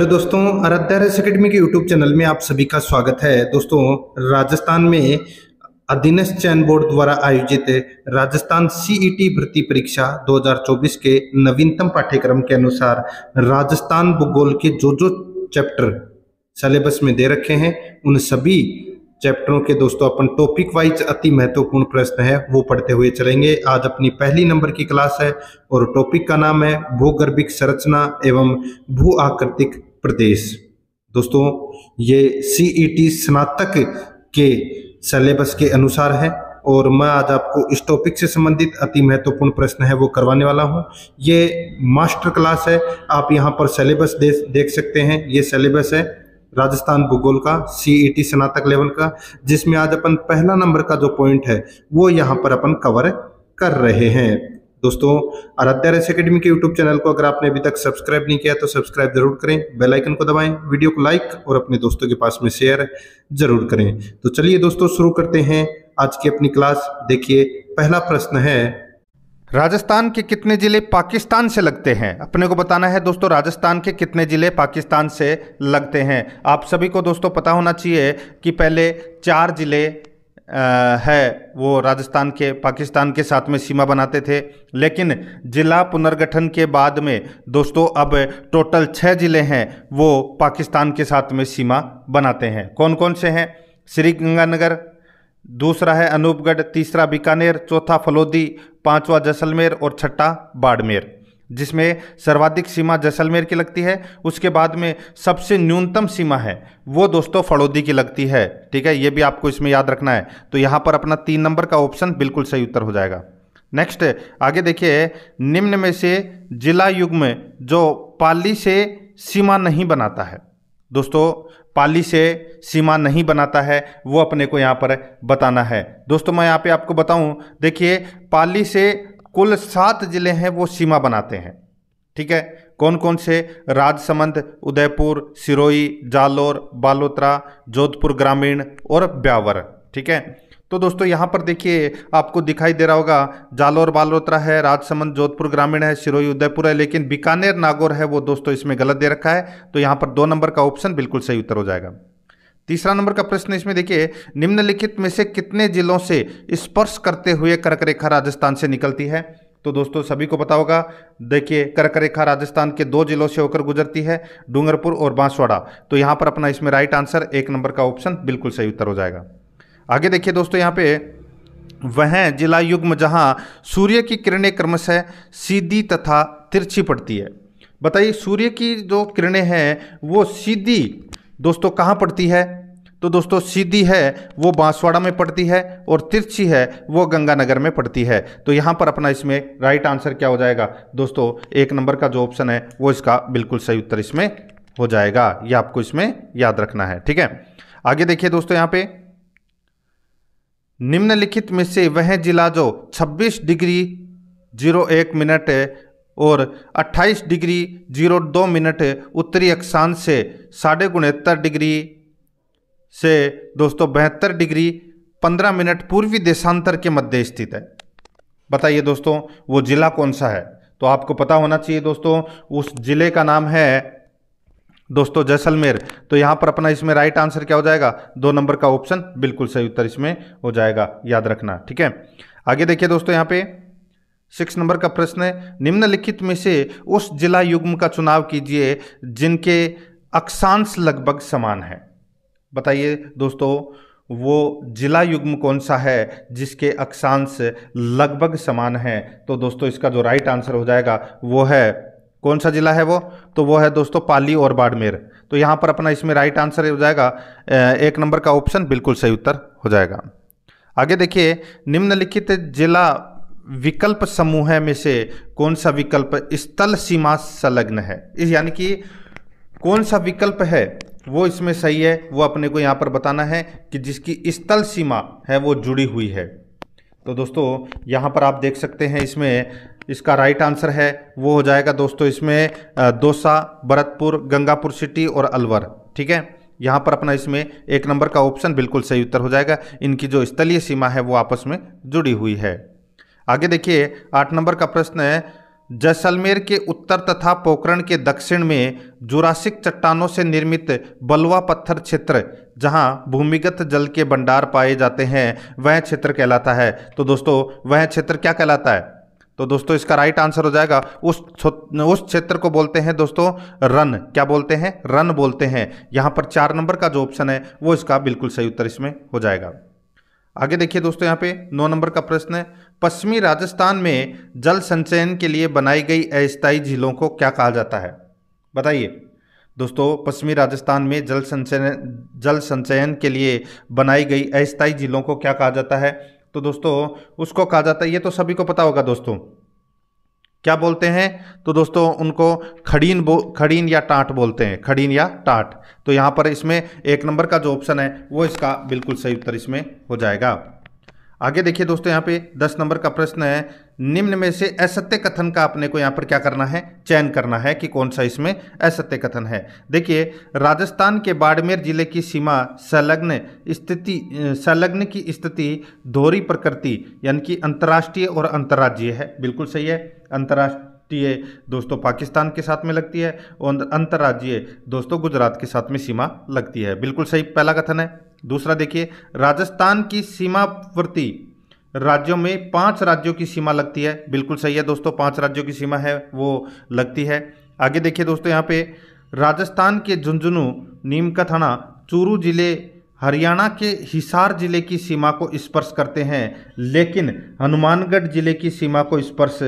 Hello दोस्तों, Aaradhya race academy के YouTube channel में आप सभी का स्वागत है। दोस्तों, राजस्थान में अधीनस्थ चयन बोर्ड द्वारा आयोजित राजस्थान सीईटी भर्ती परीक्षा 2024 के नवीनतम पाठ्यक्रम के अनुसार राजस्थान भूगोल के जो चैप्टर सिलेबस में दे रखे हैं उन सभी चैप्टरों के दोस्तों अपन टॉपिक वाइज अति महत्वपूर्ण प्रश्न है वो पढ़ते हुए चलेंगे। आज अपनी पहली नंबर की क्लास है और टॉपिक का नाम है भूगर्भिक संरचना एवं भू आकृतिक प्रदेश। दोस्तों, ये सीईटी स्नातक के सिलेबस के अनुसार है और मैं आज आपको इस टॉपिक से संबंधित अति महत्वपूर्ण प्रश्न है वो करवाने वाला हूं। ये मास्टर क्लास है, आप यहां पर सिलेबस देख सकते हैं। ये सिलेबस है राजस्थान भूगोल का सीईटी स्नातक लेवल का, जिसमें आज अपन पहला नंबर का जो पॉइंट है वो यहाँ पर अपन कवर कर रहे हैं। दोस्तों, आराध्या रेस एकेडमी के यूट्यूब चैनल को अगर आपने अभी तक सब्सक्राइब नहीं किया तो सब्सक्राइब जरूर करें, बेल आइकन को दबाएं, वीडियो को लाइक और अपने दोस्तों के पास में शेयर जरूर करें। तो चलिए दोस्तों, शुरू करते हैं आज की अपनी क्लास। देखिए, पहला प्रश्न है, राजस्थान के कितने जिले पाकिस्तान से लगते हैं? अपने को बताना है दोस्तों, राजस्थान के कितने जिले पाकिस्तान से लगते हैं। आप सभी को दोस्तों पता होना चाहिए कि पहले 4 जिले है वो राजस्थान के पाकिस्तान के साथ में सीमा बनाते थे, लेकिन जिला पुनर्गठन के बाद में दोस्तों अब टोटल 6 जिले हैं वो पाकिस्तान के साथ में सीमा बनाते हैं। कौन कौन से हैं? श्री गंगानगर, दूसरा है अनूपगढ़, तीसरा बीकानेर, चौथा फलोदी, पांचवा जैसलमेर और छठा बाड़मेर, जिसमें सर्वाधिक सीमा जैसलमेर की लगती है। उसके बाद में सबसे न्यूनतम सीमा है वो दोस्तों फलोदी की लगती है। ठीक है, ये भी आपको इसमें याद रखना है। तो यहाँ पर अपना 3 नंबर का ऑप्शन बिल्कुल सही उत्तर हो जाएगा। नेक्स्ट आगे देखिए, निम्न में से जिला युग्म जो पाली से सीमा नहीं बनाता है, दोस्तों पाली से सीमा नहीं बनाता है वो अपने को यहाँ पर बताना है। दोस्तों मैं यहाँ पे आपको बताऊं, देखिए पाली से कुल 7 जिले हैं वो सीमा बनाते हैं। ठीक है, कौन कौन से? राजसमंद, उदयपुर, सिरोही, जालोर, बालोतरा, जोधपुर ग्रामीण और ब्यावर। ठीक है, तो दोस्तों यहाँ पर देखिए आपको दिखाई दे रहा होगा जालोर बालोतरा है, राजसमंद जोधपुर ग्रामीण है, सिरोही उदयपुर है, लेकिन बीकानेर नागौर है वो दोस्तों इसमें गलत दे रखा है। तो यहाँ पर 2 नंबर का ऑप्शन बिल्कुल सही उत्तर हो जाएगा। तीसरा नंबर का प्रश्न इसमें देखिए, निम्नलिखित में से कितने जिलों से स्पर्श करते हुए कर्क रेखा राजस्थान से निकलती है? तो दोस्तों सभी को पता होगा, देखिए कर्क रेखा राजस्थान के 2 जिलों से होकर गुजरती है, डूंगरपुर और बांसवाड़ा। तो यहाँ पर अपना इसमें राइट आंसर 1 नंबर का ऑप्शन बिल्कुल सही उत्तर हो जाएगा। आगे देखिए दोस्तों, यहाँ पे वह जिला युग्म जहां सूर्य की किरणें क्रमशः सीधी तथा तिरछी पड़ती है। बताइए, सूर्य की जो किरणें हैं वो सीधी दोस्तों कहाँ पड़ती है? तो दोस्तों सीधी है वो बांसवाड़ा में पड़ती है और तिरछी है वो गंगानगर में पड़ती है। तो यहाँ पर अपना इसमें राइट आंसर क्या हो जाएगा दोस्तों? 1 नंबर का जो ऑप्शन है वो इसका बिल्कुल सही उत्तर इसमें हो जाएगा। ये आपको इसमें याद रखना है। ठीक है, आगे देखिए दोस्तों, यहाँ पे निम्नलिखित में से वह जिला जो 26 डिग्री 01 मिनट और 28 डिग्री 02 मिनट उत्तरी अक्षांश से 69.5 डिग्री से दोस्तों 72 डिग्री 15 मिनट पूर्वी देशांतर के मध्य स्थित है। बताइए दोस्तों वो जिला कौन सा है? तो आपको पता होना चाहिए दोस्तों, उस जिले का नाम है दोस्तों जैसलमेर। तो यहाँ पर अपना इसमें राइट आंसर क्या हो जाएगा? 2 नंबर का ऑप्शन बिल्कुल सही उत्तर इसमें हो जाएगा, याद रखना। ठीक है, आगे देखिए दोस्तों, यहाँ पे 6 नंबर का प्रश्न है, निम्नलिखित में से उस जिला युग्म का चुनाव कीजिए जिनके अक्षांश लगभग समान है। बताइए दोस्तों वो जिला युग्म कौन सा है जिसके अक्षांश लगभग समान है? तो दोस्तों इसका जो राइट आंसर हो जाएगा वो है, कौन सा जिला है वो? तो वो है दोस्तों पाली और बाड़मेर। तो यहाँ पर अपना इसमें राइट आंसर हो जाएगा 1 नंबर का ऑप्शन बिल्कुल सही उत्तर हो जाएगा। आगे देखिए, निम्नलिखित जिला विकल्प समूह में से कौन सा विकल्प स्थल सीमा संलग्न है? इस यानी कि कौन सा विकल्प है वो इसमें सही है वो अपने को यहाँ पर बताना है कि जिसकी स्थल सीमा है वो जुड़ी हुई है। तो दोस्तों यहाँ पर आप देख सकते हैं इसमें इसका राइट आंसर है वो हो जाएगा दोस्तों इसमें दौसा, भरतपुर, गंगापुर सिटी और अलवर। ठीक है, यहाँ पर अपना इसमें 1 नंबर का ऑप्शन बिल्कुल सही उत्तर हो जाएगा। इनकी जो स्थलीय सीमा है वो आपस में जुड़ी हुई है। आगे देखिए 8 नंबर का प्रश्न है, जैसलमेर के उत्तर तथा पोखरण के दक्षिण में जुरासिक चट्टानों से निर्मित बलुआ पत्थर क्षेत्र जहां भूमिगत जल के भंडार पाए जाते हैं वह क्षेत्र कहलाता है। तो दोस्तों वह क्षेत्र क्या कहलाता है? तो दोस्तों इसका राइट आंसर हो जाएगा उस क्षेत्र को बोलते हैं दोस्तों रन। क्या बोलते हैं? रन बोलते हैं। यहां पर 4 नंबर का जो ऑप्शन है वो इसका बिल्कुल सही उत्तर इसमें हो जाएगा। आगे देखिए दोस्तों, यहाँ पे 9 नंबर का प्रश्न है, पश्चिमी राजस्थान में जल संचयन के लिए बनाई गई अस्थायी झीलों को क्या कहा जाता है? बताइए दोस्तों, पश्चिमी राजस्थान में जल संचयन के लिए बनाई गई अस्थायी झीलों को क्या कहा जाता है? तो दोस्तों उसको कहा जाता है, ये तो सभी को पता होगा दोस्तों, क्या बोलते हैं? तो दोस्तों उनको खड़ीन या टाट बोलते हैं, खड़ीन या टाट। तो यहाँ पर इसमें 1 नंबर का जो ऑप्शन है वो इसका बिल्कुल सही उत्तर इसमें हो जाएगा। आगे देखिए दोस्तों, यहाँ पे 10 नंबर का प्रश्न है, निम्न में से असत्य कथन का अपने को यहाँ पर क्या करना है? चयन करना है कि कौन सा इसमें असत्य कथन है। देखिए, राजस्थान के बाड़मेर जिले की सीमा संलग्न की स्थिति दोहरी प्रकृति यानी कि अंतर्राष्ट्रीय और अंतर्राज्यीय है। बिल्कुल सही है। अंतर्राष्ट्रीय दोस्तों पाकिस्तान के साथ में लगती है और अंतर्राज्यीय दोस्तों गुजरात के साथ में सीमा लगती है। बिल्कुल सही पहला कथन है। दूसरा देखिए, राजस्थान की सीमावर्ती राज्यों में 5 राज्यों की सीमा लगती है। बिल्कुल सही है दोस्तों, 5 राज्यों की सीमा है वो लगती है। आगे देखिए दोस्तों, यहाँ पे राजस्थान के झुंझुनू, नीमकाथाना, चूरू जिले हरियाणा के हिसार जिले की सीमा को स्पर्श करते हैं, लेकिन हनुमानगढ़ जिले की सीमा को स्पर्श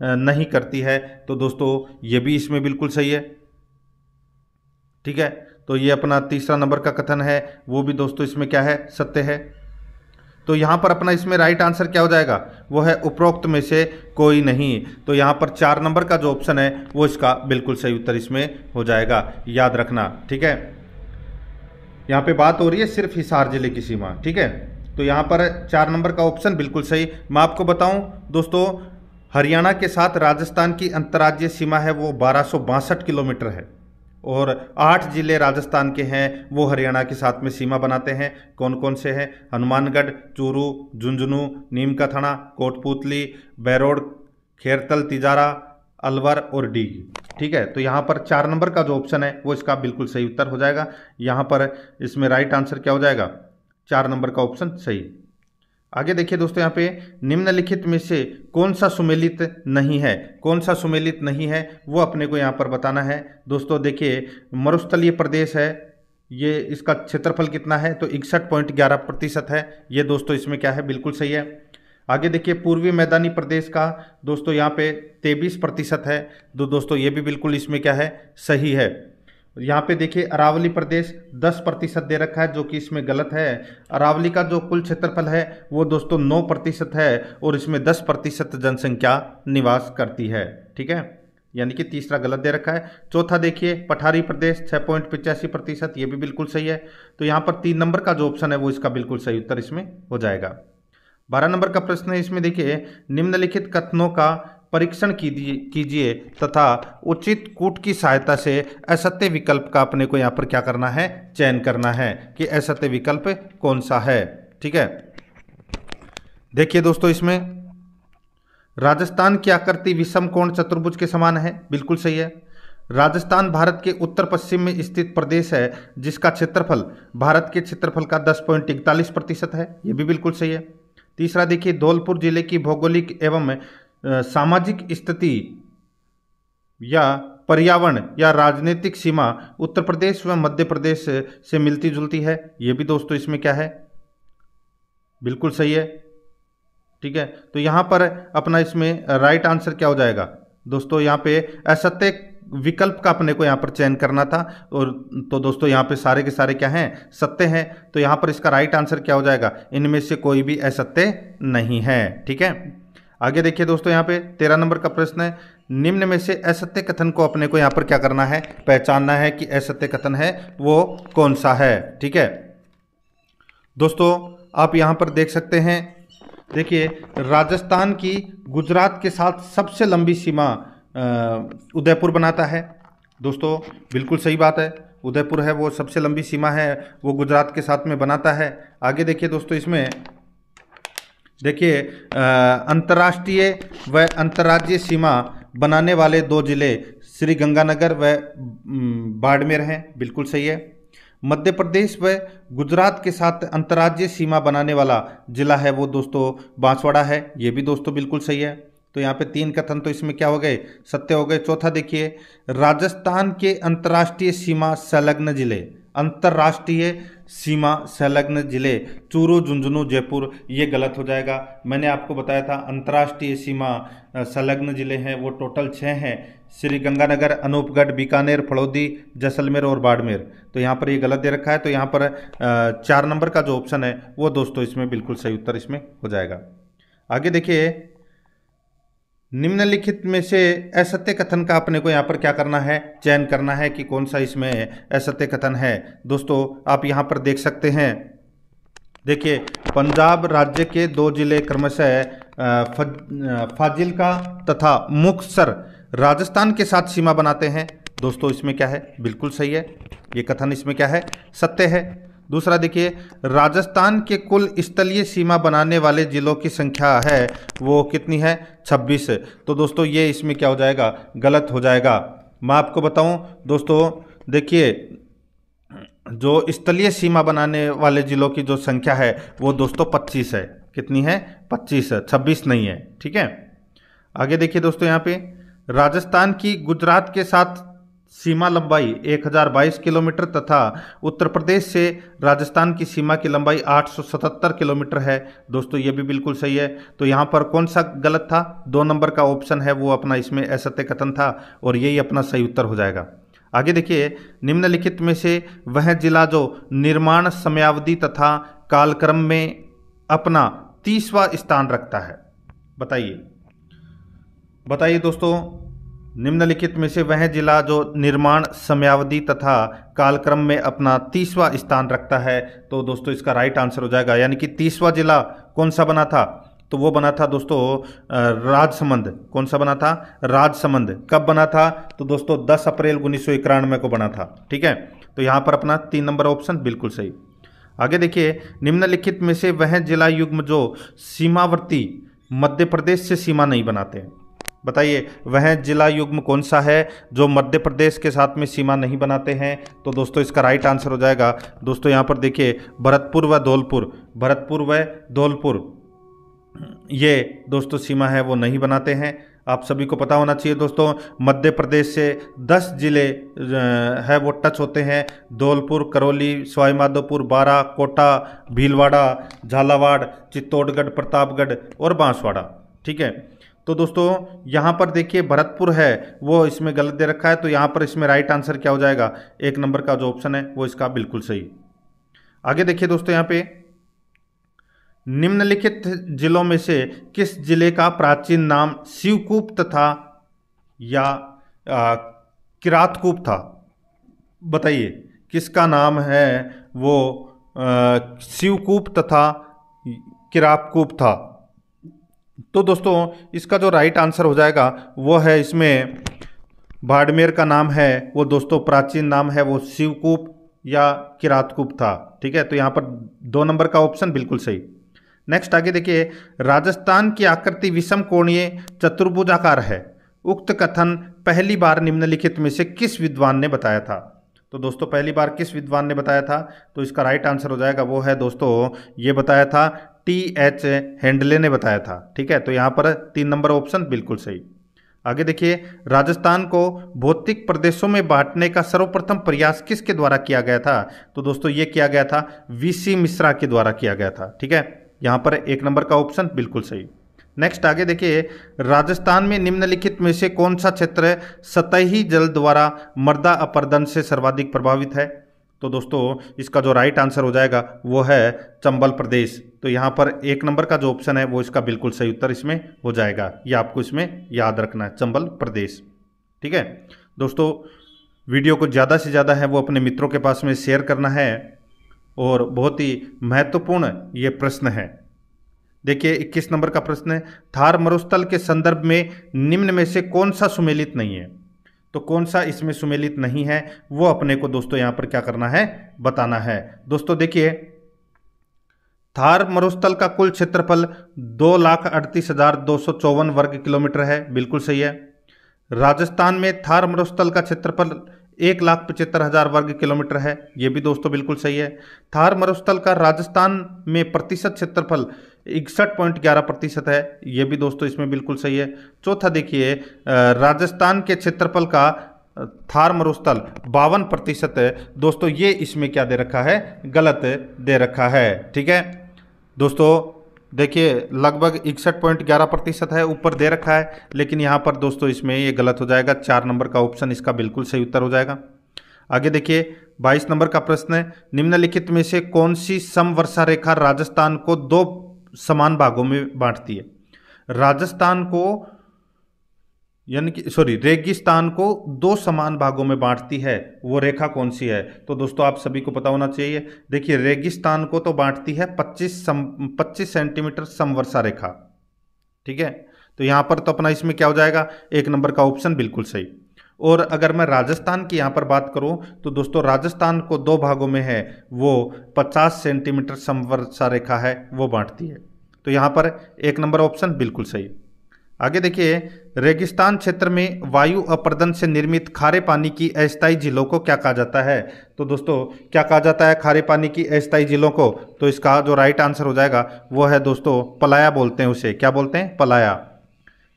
नहीं करती है। तो दोस्तों ये भी इसमें बिल्कुल सही है। ठीक है, तो ये अपना तीसरा नंबर का कथन है, वो भी दोस्तों इसमें क्या है? सत्य है। तो यहाँ पर अपना इसमें राइट आंसर क्या हो जाएगा? वो है उपरोक्त में से कोई नहीं। तो यहाँ पर 4 नंबर का जो ऑप्शन है वो इसका बिल्कुल सही उत्तर इसमें हो जाएगा, याद रखना। ठीक है, यहाँ पे बात हो रही है सिर्फ हिसार जिले की सीमा। ठीक है, तो यहाँ पर 4 नंबर का ऑप्शन बिल्कुल सही। मैं आपको बताऊं दोस्तों, हरियाणा के साथ राजस्थान की अंतर्राज्यीय सीमा है वो 1262 किलोमीटर है और 8 जिले राजस्थान के हैं वो हरियाणा के साथ में सीमा बनाते हैं। कौन कौन से हैं? हनुमानगढ़, चूरू, झुंझुनू, नीमकाथाना, कोटपूतली, बैरोड, खेरतल, तिजारा, अलवर और डीग। ठीक है, तो यहाँ पर 4 नंबर का जो ऑप्शन है वो इसका बिल्कुल सही उत्तर हो जाएगा। यहाँ पर इसमें राइट आंसर क्या हो जाएगा? 4 नंबर का ऑप्शन सही। आगे देखिए दोस्तों, यहाँ पे निम्नलिखित में से कौन सा सुमेलित नहीं है? कौन सा सुमेलित नहीं है वो अपने को यहाँ पर बताना है। दोस्तों देखिए, मरुस्थलीय प्रदेश है, ये इसका क्षेत्रफल कितना है? तो 61.11% है। ये दोस्तों इसमें क्या है? बिल्कुल सही है। आगे देखिए, पूर्वी मैदानी प्रदेश का दोस्तों यहाँ पे 23% है। दोस्तों ये भी बिल्कुल इसमें क्या है? सही है। यहाँ पे देखिए, अरावली प्रदेश 10% दे रखा है, जो कि इसमें गलत है। अरावली का जो कुल क्षेत्रफल है वो दोस्तों 9% है और इसमें 10% जनसंख्या निवास करती है। ठीक है, यानी कि तीसरा गलत दे रखा है। चौथा देखिए, पठारी प्रदेश 6.85%, ये भी बिल्कुल सही है। तो यहाँ पर 3 नंबर का जो ऑप्शन है वो इसका बिल्कुल सही उत्तर इसमें हो जाएगा। 12 नंबर का प्रश्न है, इसमें देखिए, निम्नलिखित कथनों का परीक्षण कीजिए तथा उचित कूट की सहायता से असत्य विकल्प का अपने को यहाँ पर क्या करना है? चयन करना है कि असत्य विकल्प कौन सा है। ठीक है, देखिए दोस्तों, इसमें राजस्थान की आकृति विषम कोण चतुर्भुज के समान है। बिल्कुल सही है। राजस्थान भारत के उत्तर पश्चिम में स्थित प्रदेश है जिसका क्षेत्रफल भारत के क्षेत्रफल का 10.41% है। ये भी बिल्कुल सही है। तीसरा देखिए, धौलपुर जिले की भौगोलिक एवं सामाजिक स्थिति या पर्यावरण या राजनीतिक सीमा उत्तर प्रदेश व मध्य प्रदेश से मिलती जुलती है। ये भी दोस्तों इसमें क्या है? बिल्कुल सही है। ठीक है, तो यहाँ पर अपना इसमें राइट आंसर क्या हो जाएगा? दोस्तों यहाँ पे असत्य विकल्प का अपने को यहाँ पर चयन करना था और तो दोस्तों यहाँ पे सारे के सारे क्या हैं? सत्य हैं। तो यहाँ पर इसका राइट आंसर क्या हो जाएगा? इनमें से कोई भी असत्य नहीं है। ठीक है, आगे देखिए दोस्तों, यहाँ पे 13 नंबर का प्रश्न है, निम्न में से असत्य कथन को अपने को यहाँ पर क्या करना है? पहचानना है कि असत्य कथन है वो कौन सा है। ठीक है दोस्तों, आप यहाँ पर देख सकते हैं, देखिए, राजस्थान की गुजरात के साथ सबसे लंबी सीमा उदयपुर बनाता है। दोस्तों बिल्कुल सही बात है, उदयपुर है वो सबसे लंबी सीमा है, वो गुजरात के साथ में बनाता है। आगे देखिए दोस्तों, इसमें देखिए अंतर्राष्ट्रीय व अंतर्राज्यीय सीमा बनाने वाले 2 जिले श्री गंगानगर व बाड़मेर हैं, बिल्कुल सही है। मध्य प्रदेश व गुजरात के साथ अंतर्राज्यीय सीमा बनाने वाला जिला है वो दोस्तों बांसवाड़ा है, ये भी दोस्तों बिल्कुल सही है। तो यहाँ पे 3 कथन तो इसमें क्या हो गए, सत्य हो गए। चौथा देखिए, राजस्थान के अंतर्राष्ट्रीय सीमा संलग्न जिले, अंतर्राष्ट्रीय सीमा संलग्न जिले चूरू, झुंझुनू, जयपुर, ये गलत हो जाएगा। मैंने आपको बताया था अंतर्राष्ट्रीय सीमा संलग्न जिले हैं वो टोटल 6 हैं, श्री गंगानगर, अनूपगढ़, बीकानेर, फड़ौदी, जैसलमेर और बाड़मेर। तो यहाँ पर ये गलत दे रखा है, तो यहाँ पर 4 नंबर का जो ऑप्शन है वो दोस्तों इसमें बिल्कुल सही उत्तर इसमें हो जाएगा। आगे देखिए, निम्नलिखित में से असत्य कथन का अपने को यहाँ पर क्या करना है, चयन करना है कि कौन सा इसमें असत्य कथन है। दोस्तों आप यहाँ पर देख सकते हैं, देखिए पंजाब राज्य के 2 जिले क्रमशः फाजिल्का तथा मुक्तसर राजस्थान के साथ सीमा बनाते हैं। दोस्तों इसमें क्या है, बिल्कुल सही है, ये कथन इसमें क्या है, सत्य है। दूसरा देखिए, राजस्थान के कुल स्थलीय सीमा बनाने वाले जिलों की संख्या है वो कितनी है, 26। तो दोस्तों ये इसमें क्या हो जाएगा, गलत हो जाएगा। मैं आपको बताऊं दोस्तों, देखिए जो स्थलीय सीमा बनाने वाले जिलों की जो संख्या है वो दोस्तों 25 है। कितनी है, 25 है, 26 नहीं है, ठीक है। आगे देखिए दोस्तों, यहाँ पे राजस्थान की गुजरात के साथ सीमा लंबाई 1022 किलोमीटर तथा उत्तर प्रदेश से राजस्थान की सीमा की लंबाई 877 किलोमीटर है। दोस्तों ये भी बिल्कुल सही है। तो यहाँ पर कौन सा गलत था, 2 नंबर का ऑप्शन है वो अपना इसमें असत्य कथन था और यही अपना सही उत्तर हो जाएगा। आगे देखिए, निम्नलिखित में से वह जिला जो निर्माण समयावधि तथा कालक्रम में अपना 30वां स्थान रखता है, बताइए बताइए दोस्तों, निम्नलिखित में से वह जिला जो निर्माण समयावधि तथा कालक्रम में अपना 30वां स्थान रखता है। तो दोस्तों इसका राइट आंसर हो जाएगा, यानी कि 30वां जिला कौन सा बना था, तो वो बना था दोस्तों राजसमंद। कौन सा बना था, राजसमंद। कब बना था, तो दोस्तों 10 अप्रैल 1991 को बना था, ठीक है। तो यहाँ पर अपना 3 नंबर ऑप्शन बिल्कुल सही। आगे देखिए, निम्नलिखित में से वह जिला युग्म जो सीमावर्ती मध्य प्रदेश से सीमा नहीं बनाते हैं, बताइए वह जिला युग्म कौन सा है जो मध्य प्रदेश के साथ में सीमा नहीं बनाते हैं। तो दोस्तों इसका राइट आंसर हो जाएगा दोस्तों, यहाँ पर देखिए भरतपुर व धौलपुर, भरतपुर व धौलपुर ये दोस्तों सीमा है वो नहीं बनाते हैं। आप सभी को पता होना चाहिए दोस्तों, मध्य प्रदेश से 10 जिले है वो टच होते हैं, धौलपुर, करौली, सवाई माधोपुर, बारा, कोटा, भीलवाड़ा, झालावाड़, चित्तौड़गढ़, प्रतापगढ़ और बांसवाड़ा, ठीक है। तो दोस्तों यहाँ पर देखिए भरतपुर है वो इसमें गलत दे रखा है, तो यहाँ पर इसमें राइट आंसर क्या हो जाएगा, 1 नंबर का जो ऑप्शन है वो इसका बिल्कुल सही। आगे देखिए दोस्तों, यहाँ पे निम्नलिखित जिलों में से किस जिले का प्राचीन नाम शिवकूप तथा या किरातकूप था, बताइए किसका नाम है वो शिवकूप तथा किरातकूप था। तो दोस्तों इसका जो राइट आंसर हो जाएगा वो है इसमें बाड़मेर का नाम है वो दोस्तों प्राचीन नाम है वो शिवकूप या किरातकूप था, ठीक है। तो यहाँ पर 2 नंबर का ऑप्शन बिल्कुल सही। नेक्स्ट आगे देखिए, राजस्थान की आकृति विषम कोणीय चतुर्भुजाकार है, उक्त कथन पहली बार निम्नलिखित में से किस विद्वान ने बताया था। तो दोस्तों पहली बार किस विद्वान ने बताया था, तो इसका राइट आंसर हो जाएगा वो है दोस्तों, ये बताया था T.H. हेंडले ने बताया था, ठीक है। तो यहाँ पर 3 नंबर ऑप्शन बिल्कुल सही। आगे देखिए, राजस्थान को भौतिक प्रदेशों में बांटने का सर्वप्रथम प्रयास किसके द्वारा किया गया था, तो दोस्तों ये किया गया था V.C. मिश्रा के द्वारा किया गया था, ठीक है। यहाँ पर 1 नंबर का ऑप्शन बिल्कुल सही। नेक्स्ट आगे देखिए, राजस्थान में निम्नलिखित में से कौन सा क्षेत्र सतही जल द्वारा मृदा अपरदन से सर्वाधिक प्रभावित है। तो दोस्तों इसका जो राइट आंसर हो जाएगा वो है चंबल प्रदेश। तो यहाँ पर 1 नंबर का जो ऑप्शन है वो इसका बिल्कुल सही उत्तर इसमें हो जाएगा, ये आपको इसमें याद रखना है, चंबल प्रदेश, ठीक है। दोस्तों वीडियो को ज़्यादा से ज़्यादा है वो अपने मित्रों के पास में शेयर करना है और बहुत ही महत्वपूर्ण ये प्रश्न है। देखिए 21 नंबर का प्रश्न है, थार मरुस्थल के संदर्भ में निम्न में से कौन सा सुमेलित नहीं है। तो कौन सा इसमें सुमेलित नहीं है वो अपने को दोस्तों यहाँ पर क्या करना है, बताना है। दोस्तों देखिए, थार मरुस्थल का कुल क्षेत्रफल 2,38,254 वर्ग किलोमीटर है, बिल्कुल सही है। राजस्थान में थार मरुस्थल का क्षेत्रफल 1,75,000 वर्ग किलोमीटर है, ये भी दोस्तों बिल्कुल सही है। थार मरुस्थल का राजस्थान में प्रतिशत क्षेत्रफल 61.11% है, ये भी दोस्तों इसमें बिल्कुल सही है। चौथा देखिए, राजस्थान के क्षेत्रफल का थार मरुस्थल 52% है, दोस्तों ये इसमें क्या दे रखा है, गलत दे रखा है। ठीक है दोस्तों, देखिए लगभग 61.11% है, ऊपर दे रखा है, लेकिन यहाँ पर दोस्तों इसमें ये गलत हो जाएगा। 4 नंबर का ऑप्शन इसका बिल्कुल सही उत्तर हो जाएगा। आगे देखिए 22 नंबर का प्रश्न है, निम्नलिखित में से कौन सी समवर्षा रेखा राजस्थान को 2 समान भागों में बांटती है। राजस्थान को रेगिस्तान को 2 समान भागों में बांटती है, वो रेखा कौन सी है। तो दोस्तों आप सभी को पता होना चाहिए। देखिए रेगिस्तान को तो बांटती है 25 सेंटीमीटर समवर्षा रेखा। ठीक है, तो यहां पर तो अपना इसमें क्या हो जाएगा, 1 नंबर का ऑप्शन बिल्कुल सही। और अगर मैं राजस्थान की यहां पर बात करूं तो दोस्तों राजस्थान को 2 भागों में है, वो 50 सेंटीमीटर समवर्षा रेखा है, वो बांटती है। तो यहां पर 1 नंबर ऑप्शन बिल्कुल सही। आगे देखिए, रेगिस्तान क्षेत्र में वायु अपर्दन से निर्मित खारे पानी की अस्थायी झीलों को क्या कहा जाता है। तो दोस्तों क्या कहा जाता है खारे पानी की अस्थायी झीलों को, तो इसका जो राइट आंसर हो जाएगा वो है दोस्तों पलाया बोलते हैं उसे। क्या बोलते हैं, पलाया।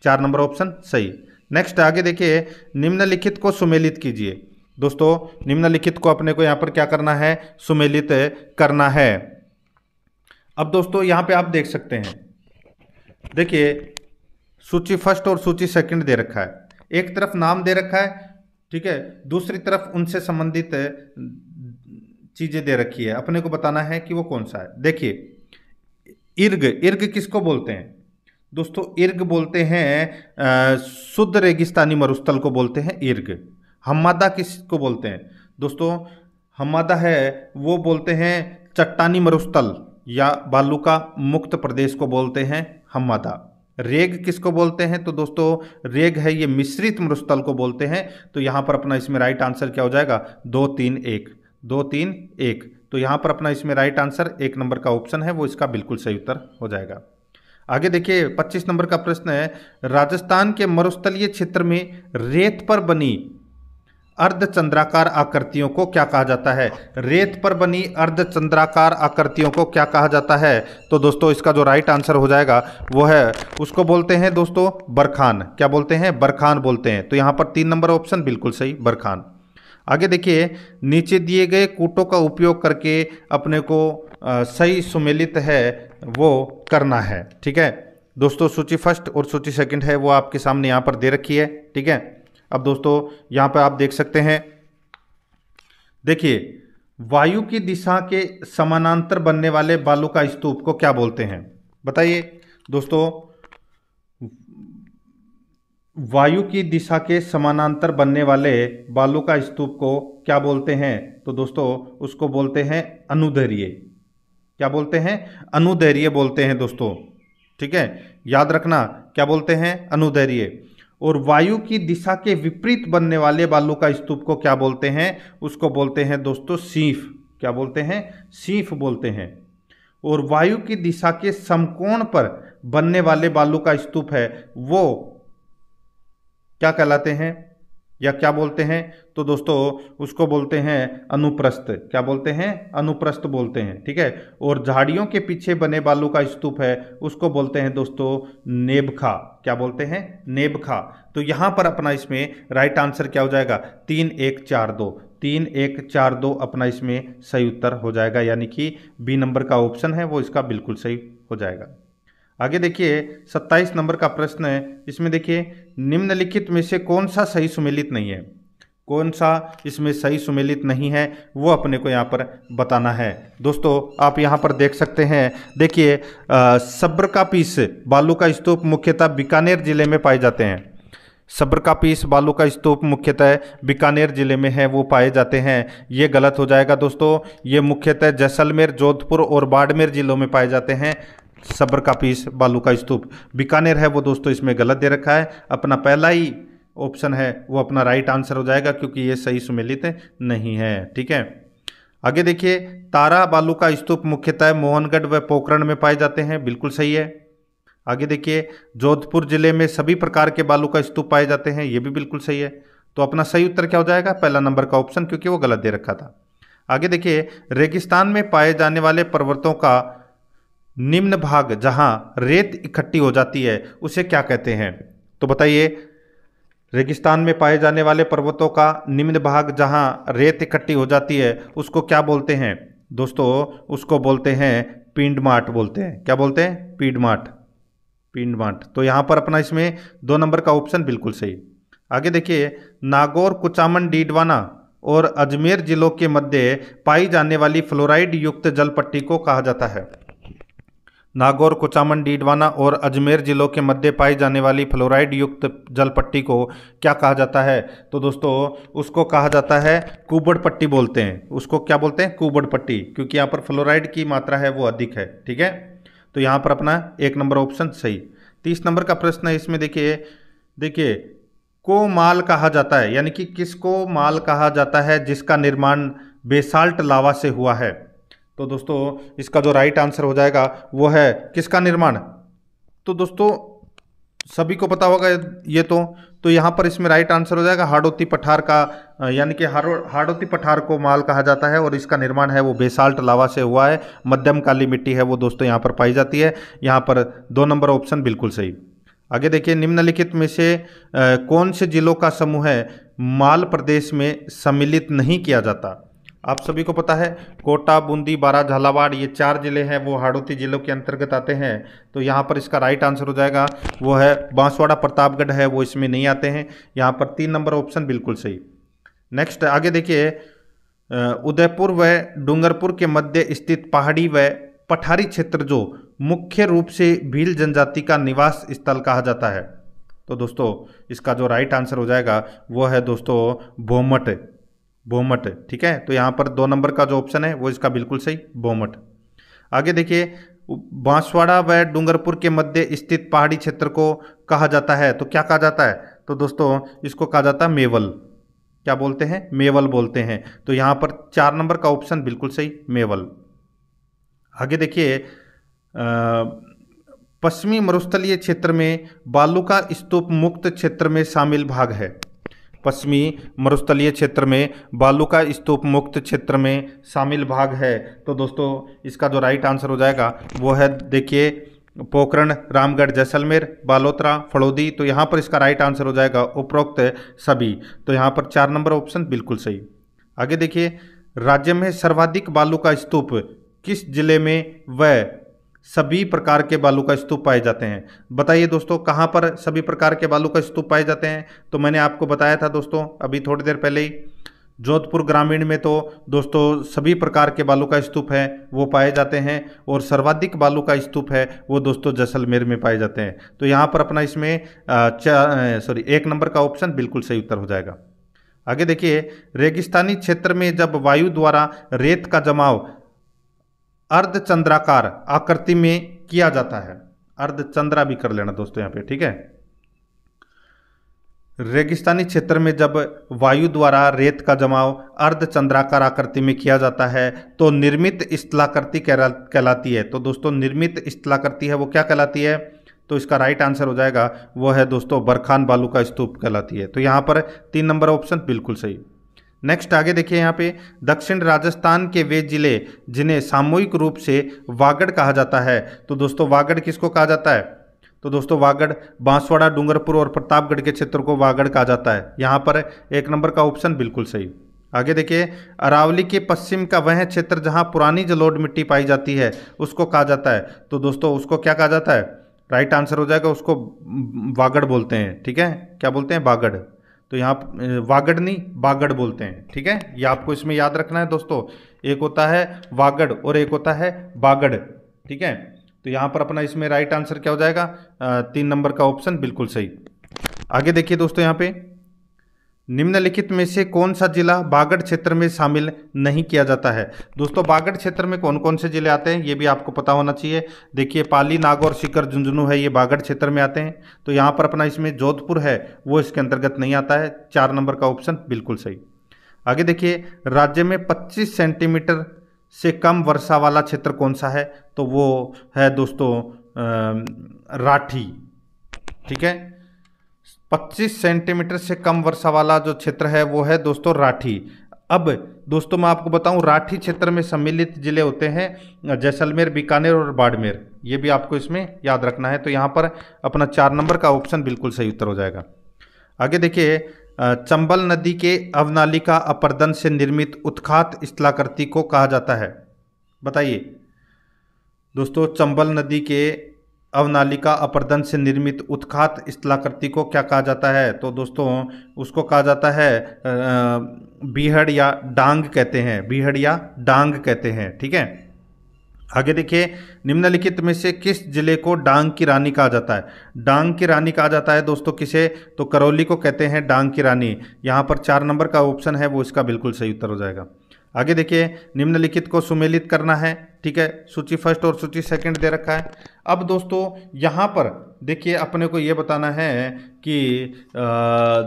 4 नंबर ऑप्शन सही। नेक्स्ट आगे देखिए, निम्नलिखित को सुमेलित कीजिए। दोस्तों निम्नलिखित को अपने को यहाँ पर क्या करना है, सुमेलित करना है। अब दोस्तों यहाँ पे आप देख सकते हैं, देखिए सूची फर्स्ट और सूची सेकंड दे रखा है। एक तरफ नाम दे रखा है, ठीक है, दूसरी तरफ उनसे संबंधित चीजें दे रखी है, अपने को बताना है कि वो कौन सा है। देखिए इर्ग किसको बोलते हैं दोस्तों, इर्ग बोलते हैं शुद्ध रेगिस्तानी मरुस्थल को बोलते हैं इर्ग। हम्मादा किसको बोलते हैं दोस्तों, हम्मादा है वो बोलते हैं चट्टानी मरुस्थल या बालू का मुक्त प्रदेश को बोलते हैं हम्मादा। रेग किसको बोलते हैं, तो दोस्तों रेग है ये मिश्रित मरुस्थल को बोलते हैं। तो यहाँ पर अपना इसमें राइट आंसर क्या हो जाएगा, 2, 3, 1, 2, 3, 1। तो यहाँ पर अपना इसमें राइट आंसर 1 नंबर का ऑप्शन है, वो इसका बिल्कुल सही उत्तर हो जाएगा। आगे देखिए 25 नंबर का प्रश्न है, राजस्थान के मरुस्थलीय क्षेत्र में रेत पर बनी अर्धचंद्राकार आकृतियों को क्या कहा जाता है। रेत पर बनी अर्धचंद्राकार आकृतियों को क्या कहा जाता है, तो दोस्तों इसका जो राइट आंसर हो जाएगा वो है, उसको बोलते हैं दोस्तों बरखान। क्या बोलते हैं, बरखान बोलते हैं। तो यहाँ पर 3 नंबर ऑप्शन बिल्कुल सही, बरखान। आगे देखिए, नीचे दिए गए कूटों का उपयोग करके अपने को सही सुमेलित है वो करना है। ठीक है दोस्तों, सूची फर्स्ट और सूची सेकंड है वो आपके सामने यहाँ पर दे रखी है। ठीक है, अब दोस्तों यहाँ पर आप देख सकते हैं, देखिए वायु की दिशा के समानांतर बनने वाले बालू का स्तूप को क्या बोलते हैं, बताइए दोस्तों। वायु की दिशा के समानांतर बनने वाले बालू का स्तूप को क्या बोलते हैं, तो दोस्तों उसको बोलते हैं अनुदैर्घ्य। क्या बोलते हैं, अनुदैर्घ्य बोलते हैं दोस्तों। ठीक है, याद रखना, क्या बोलते हैं, अनुदैर्घ्य। और वायु की दिशा के विपरीत बनने वाले बालू का स्तूप को क्या बोलते हैं, उसको बोलते हैं दोस्तों सीफ। क्या बोलते हैं, सीफ बोलते हैं। और वायु की दिशा के समकोण पर बनने वाले बालू का स्तूप है वो क्या कहलाते हैं या क्या बोलते हैं, तो दोस्तों उसको बोलते हैं अनुप्रस्थ। क्या बोलते हैं, अनुप्रस्थ बोलते हैं। ठीक है, और झाड़ियों के पीछे बने बालू का स्तूप है उसको बोलते हैं दोस्तों नेबखा। क्या बोलते हैं, नेबखा। तो यहां पर अपना इसमें राइट आंसर क्या हो जाएगा, 3, 1, 4, 2, 3, 1, 4, 2 अपना इसमें सही उत्तर हो जाएगा, यानी कि बी नंबर का ऑप्शन है वो इसका बिल्कुल सही हो जाएगा। आगे देखिए 27 नंबर का प्रश्न है, इसमें देखिए निम्नलिखित में से कौन सा सही सुमेलित नहीं है। कौन सा इसमें सही सुमेलित नहीं है वो अपने को यहाँ पर बताना है। दोस्तों आप यहाँ पर देख सकते हैं, देखिए सब्रकापीस बालू का स्तूप मुख्यतः बीकानेर जिले में पाए जाते हैं। सब्रकापीस बालू का स्तूप मुख्यतः बीकानेर जिले में है वो पाए जाते हैं, ये गलत हो जाएगा दोस्तों। ये मुख्यतः जैसलमेर, जोधपुर और बाड़मेर जिलों में पाए जाते हैं। सब्रकापीस बालू का स्तूप बीकानेर है वो दोस्तों इसमें गलत दे रखा है। अपना पहला ही ऑप्शन है वो अपना राइट आंसर हो जाएगा, क्योंकि ये सही सुमेलित नहीं है। ठीक है, आगे देखिए तारा बालू का स्तूप मुख्यतः मोहनगढ़ व पोखरण में पाए जाते हैं, बिल्कुल सही है। आगे देखिए, जोधपुर जिले में सभी प्रकार के बालू का स्तूप पाए जाते हैं, ये भी बिल्कुल सही है। तो अपना सही उत्तर क्या हो जाएगा? पहला नंबर का ऑप्शन, क्योंकि वो गलत दे रखा था। आगे देखिए, रेगिस्तान में पाए जाने वाले पर्वतों का निम्न भाग जहां रेत इकट्ठी हो जाती है उसे क्या कहते हैं? तो बताइए, रेगिस्तान में पाए जाने वाले पर्वतों का निम्न भाग जहां रेत इकट्ठी हो जाती है उसको क्या बोलते हैं? दोस्तों, उसको बोलते हैं पिंडमाट बोलते हैं। क्या बोलते हैं? पिंडमाट, पिंडमाट। तो यहां पर अपना इसमें 2 नंबर का ऑप्शन बिल्कुल सही। आगे देखिए, नागौर, कुचामन, डीडवाना और अजमेर जिलों के मध्य पाई जाने वाली फ्लोराइड युक्त जल पट्टी को कहा जाता है। नागौर, कुचामन, डीडवाना और अजमेर जिलों के मध्य पाई जाने वाली फ्लोराइड युक्त जल पट्टी को क्या कहा जाता है? तो दोस्तों, उसको कहा जाता है कुबड़ पट्टी बोलते हैं। उसको क्या बोलते हैं? कुबड़ पट्टी, क्योंकि यहाँ पर फ्लोराइड की मात्रा है वो अधिक है। ठीक है, तो यहाँ पर अपना 1 नंबर ऑप्शन सही। 30 नंबर का प्रश्न है, इसमें देखिए को माल कहा जाता है, यानी कि किसको माल कहा जाता है जिसका निर्माण बेसाल्ट लावा से हुआ है? तो दोस्तों, इसका जो राइट आंसर हो जाएगा वो है किसका निर्माण? तो दोस्तों, सभी को पता होगा ये तो यहाँ पर इसमें राइट आंसर हो जाएगा हाड़ौती पठार का, यानी कि हाड़ौती पठार को माल कहा जाता है और इसका निर्माण है वो बेसाल्ट लावा से हुआ है। मध्यम काली मिट्टी है वो दोस्तों यहाँ पर पाई जाती है। यहाँ पर 2 नंबर ऑप्शन बिल्कुल सही। आगे देखिए, निम्नलिखित में से कौन से जिलों का समूह है माल प्रदेश में सम्मिलित नहीं किया जाता? आप सभी को पता है कोटा, बूंदी, बारा, झालावाड़, ये 4 जिले हैं वो हाड़ौती जिलों के अंतर्गत आते हैं। तो यहाँ पर इसका राइट आंसर हो जाएगा वो है बांसवाड़ा, प्रतापगढ़ है वो इसमें नहीं आते हैं। यहाँ पर 3 नंबर ऑप्शन बिल्कुल सही। नेक्स्ट आगे देखिए, उदयपुर व डूंगरपुर के मध्य स्थित पहाड़ी व पठारी क्षेत्र जो मुख्य रूप से भील जनजाति का निवास स्थल कहा जाता है। तो दोस्तों, इसका जो राइट आंसर हो जाएगा वो है दोस्तों भोमट, भोमट। ठीक है, तो यहाँ पर 2 नंबर का जो ऑप्शन है वो इसका बिल्कुल सही, भोमट। आगे देखिए, बांसवाड़ा व डूंगरपुर के मध्य स्थित पहाड़ी क्षेत्र को कहा जाता है, तो क्या कहा जाता है? तो दोस्तों, इसको कहा जाता है मेवल। क्या बोलते हैं? मेवल बोलते हैं। तो यहाँ पर 4 नंबर का ऑप्शन बिल्कुल सही, मेवल। आगे देखिए, पश्चिमी मरुस्थलीय क्षेत्र में बालू का स्तूप मुक्त क्षेत्र में शामिल भाग है। पश्चिमी मरुस्थलीय क्षेत्र में बालू का स्तूप मुक्त क्षेत्र में शामिल भाग है। तो दोस्तों, इसका जो राइट आंसर हो जाएगा वो है देखिए पोखरण, रामगढ़, जैसलमेर, बालोतरा, फड़ौदी। तो यहाँ पर इसका राइट आंसर हो जाएगा उपरोक्त सभी। तो यहाँ पर 4 नंबर ऑप्शन बिल्कुल सही। आगे देखिए, राज्य में सर्वाधिक बालू का स्तूप किस जिले में व सभी प्रकार के बालू का स्तूप पाए जाते हैं? बताइए दोस्तों, कहाँ पर सभी प्रकार के बालू का स्तूप पाए जाते हैं? तो मैंने आपको बताया था दोस्तों अभी थोड़ी देर पहले ही, जोधपुर ग्रामीण में तो दोस्तों सभी प्रकार के बालू का स्तूप है वो पाए जाते हैं और सर्वाधिक बालू का स्तूप है वो दोस्तों जैसलमेर में पाए जाते हैं। तो यहाँ पर अपना इसमें 1 नंबर का ऑप्शन बिल्कुल सही उत्तर हो जाएगा। आगे देखिए, रेगिस्तानी क्षेत्र में जब वायु द्वारा रेत का जमाव अर्धचंद्राकार आकृति में किया जाता है, अर्धचंद्रा भी कर लेना दोस्तों यहाँ पे। ठीक है, रेगिस्तानी क्षेत्र में जब वायु द्वारा रेत का जमाव अर्धचंद्राकार आकृति में किया जाता है तो निर्मित स्थलाकृति कहलाती है। तो दोस्तों, निर्मित स्थलाकृति है वो क्या कहलाती है? तो इसका राइट आंसर हो जाएगा वो है दोस्तों बरखान बालू का स्तूप कहलाती है। तो यहाँ पर 3 नंबर ऑप्शन बिल्कुल सही। नेक्स्ट आगे देखिए, यहाँ पे दक्षिण राजस्थान के वे जिले जिन्हें सामूहिक रूप से वागड़ कहा जाता है। तो दोस्तों, वागड़ किसको कहा जाता है? तो दोस्तों, वागड़ बांसवाड़ा, डूंगरपुर और प्रतापगढ़ के क्षेत्र को वागड़ कहा जाता है। यहाँ पर 1 नंबर का ऑप्शन बिल्कुल सही। आगे देखिए, अरावली के पश्चिम का वह क्षेत्र जहाँ पुरानी जलोढ़ मिट्टी पाई जाती है उसको कहा जाता है। तो दोस्तों, उसको क्या कहा जाता है? राइट आंसर हो जाएगा उसको वागड़ बोलते हैं। ठीक है, क्या बोलते हैं? बागड़। तो यहाँ वागड़ नहीं, बागड़ बोलते हैं। ठीक है, ये आपको इसमें याद रखना है दोस्तों, एक होता है वागड़ और एक होता है बागड़। ठीक है, तो यहाँ पर अपना इसमें राइट आंसर क्या हो जाएगा? 3 नंबर का ऑप्शन बिल्कुल सही। आगे देखिए दोस्तों, यहाँ पे निम्नलिखित में से कौन सा जिला बागड़ क्षेत्र में शामिल नहीं किया जाता है? दोस्तों, बागड़ क्षेत्र में कौन कौन से जिले आते हैं ये भी आपको पता होना चाहिए। देखिए, पाली, नागौर, सीकर, झुंझुनू है ये बागड़ क्षेत्र में आते हैं। तो यहाँ पर अपना इसमें जोधपुर है वो इसके अंतर्गत नहीं आता है। 4 नंबर का ऑप्शन बिल्कुल सही। आगे देखिए, राज्य में 25 सेंटीमीटर से कम वर्षा वाला क्षेत्र कौन सा है? तो वो है दोस्तों राठी, ठीक है। 25 सेंटीमीटर से कम वर्षा वाला जो क्षेत्र है वो है दोस्तों राठी। अब दोस्तों मैं आपको बताऊं, राठी क्षेत्र में सम्मिलित जिले होते हैं जैसलमेर, बीकानेर और बाड़मेर। ये भी आपको इसमें याद रखना है। तो यहाँ पर अपना 4 नंबर का ऑप्शन बिल्कुल सही उत्तर हो जाएगा। आगे देखिए, चंबल नदी के अवनालिका अपर्दन से निर्मित उत्खात स्थलाकृति को कहा जाता है। बताइए दोस्तों, चंबल नदी के अवनालिका अपर्दन से निर्मित उत्खात स्थलाकृति को क्या कहा जाता है? तो दोस्तों उसको कहा जाता है बीहड़ या डांग कहते हैं, बीहड़ या डांग कहते हैं, ठीक है। आगे देखिए, निम्नलिखित में से किस जिले को डांग की रानी कहा जाता है? डांग की रानी कहा जाता है दोस्तों किसे? तो करौली को कहते हैं डांग की रानी। यहाँ पर 4 नंबर का ऑप्शन है वो इसका बिल्कुल सही उत्तर हो जाएगा। आगे देखिए, निम्नलिखित को सुमेलित करना है, ठीक है। सूची फर्स्ट और सूची सेकंड दे रखा है। अब दोस्तों यहाँ पर देखिए अपने को ये बताना है कि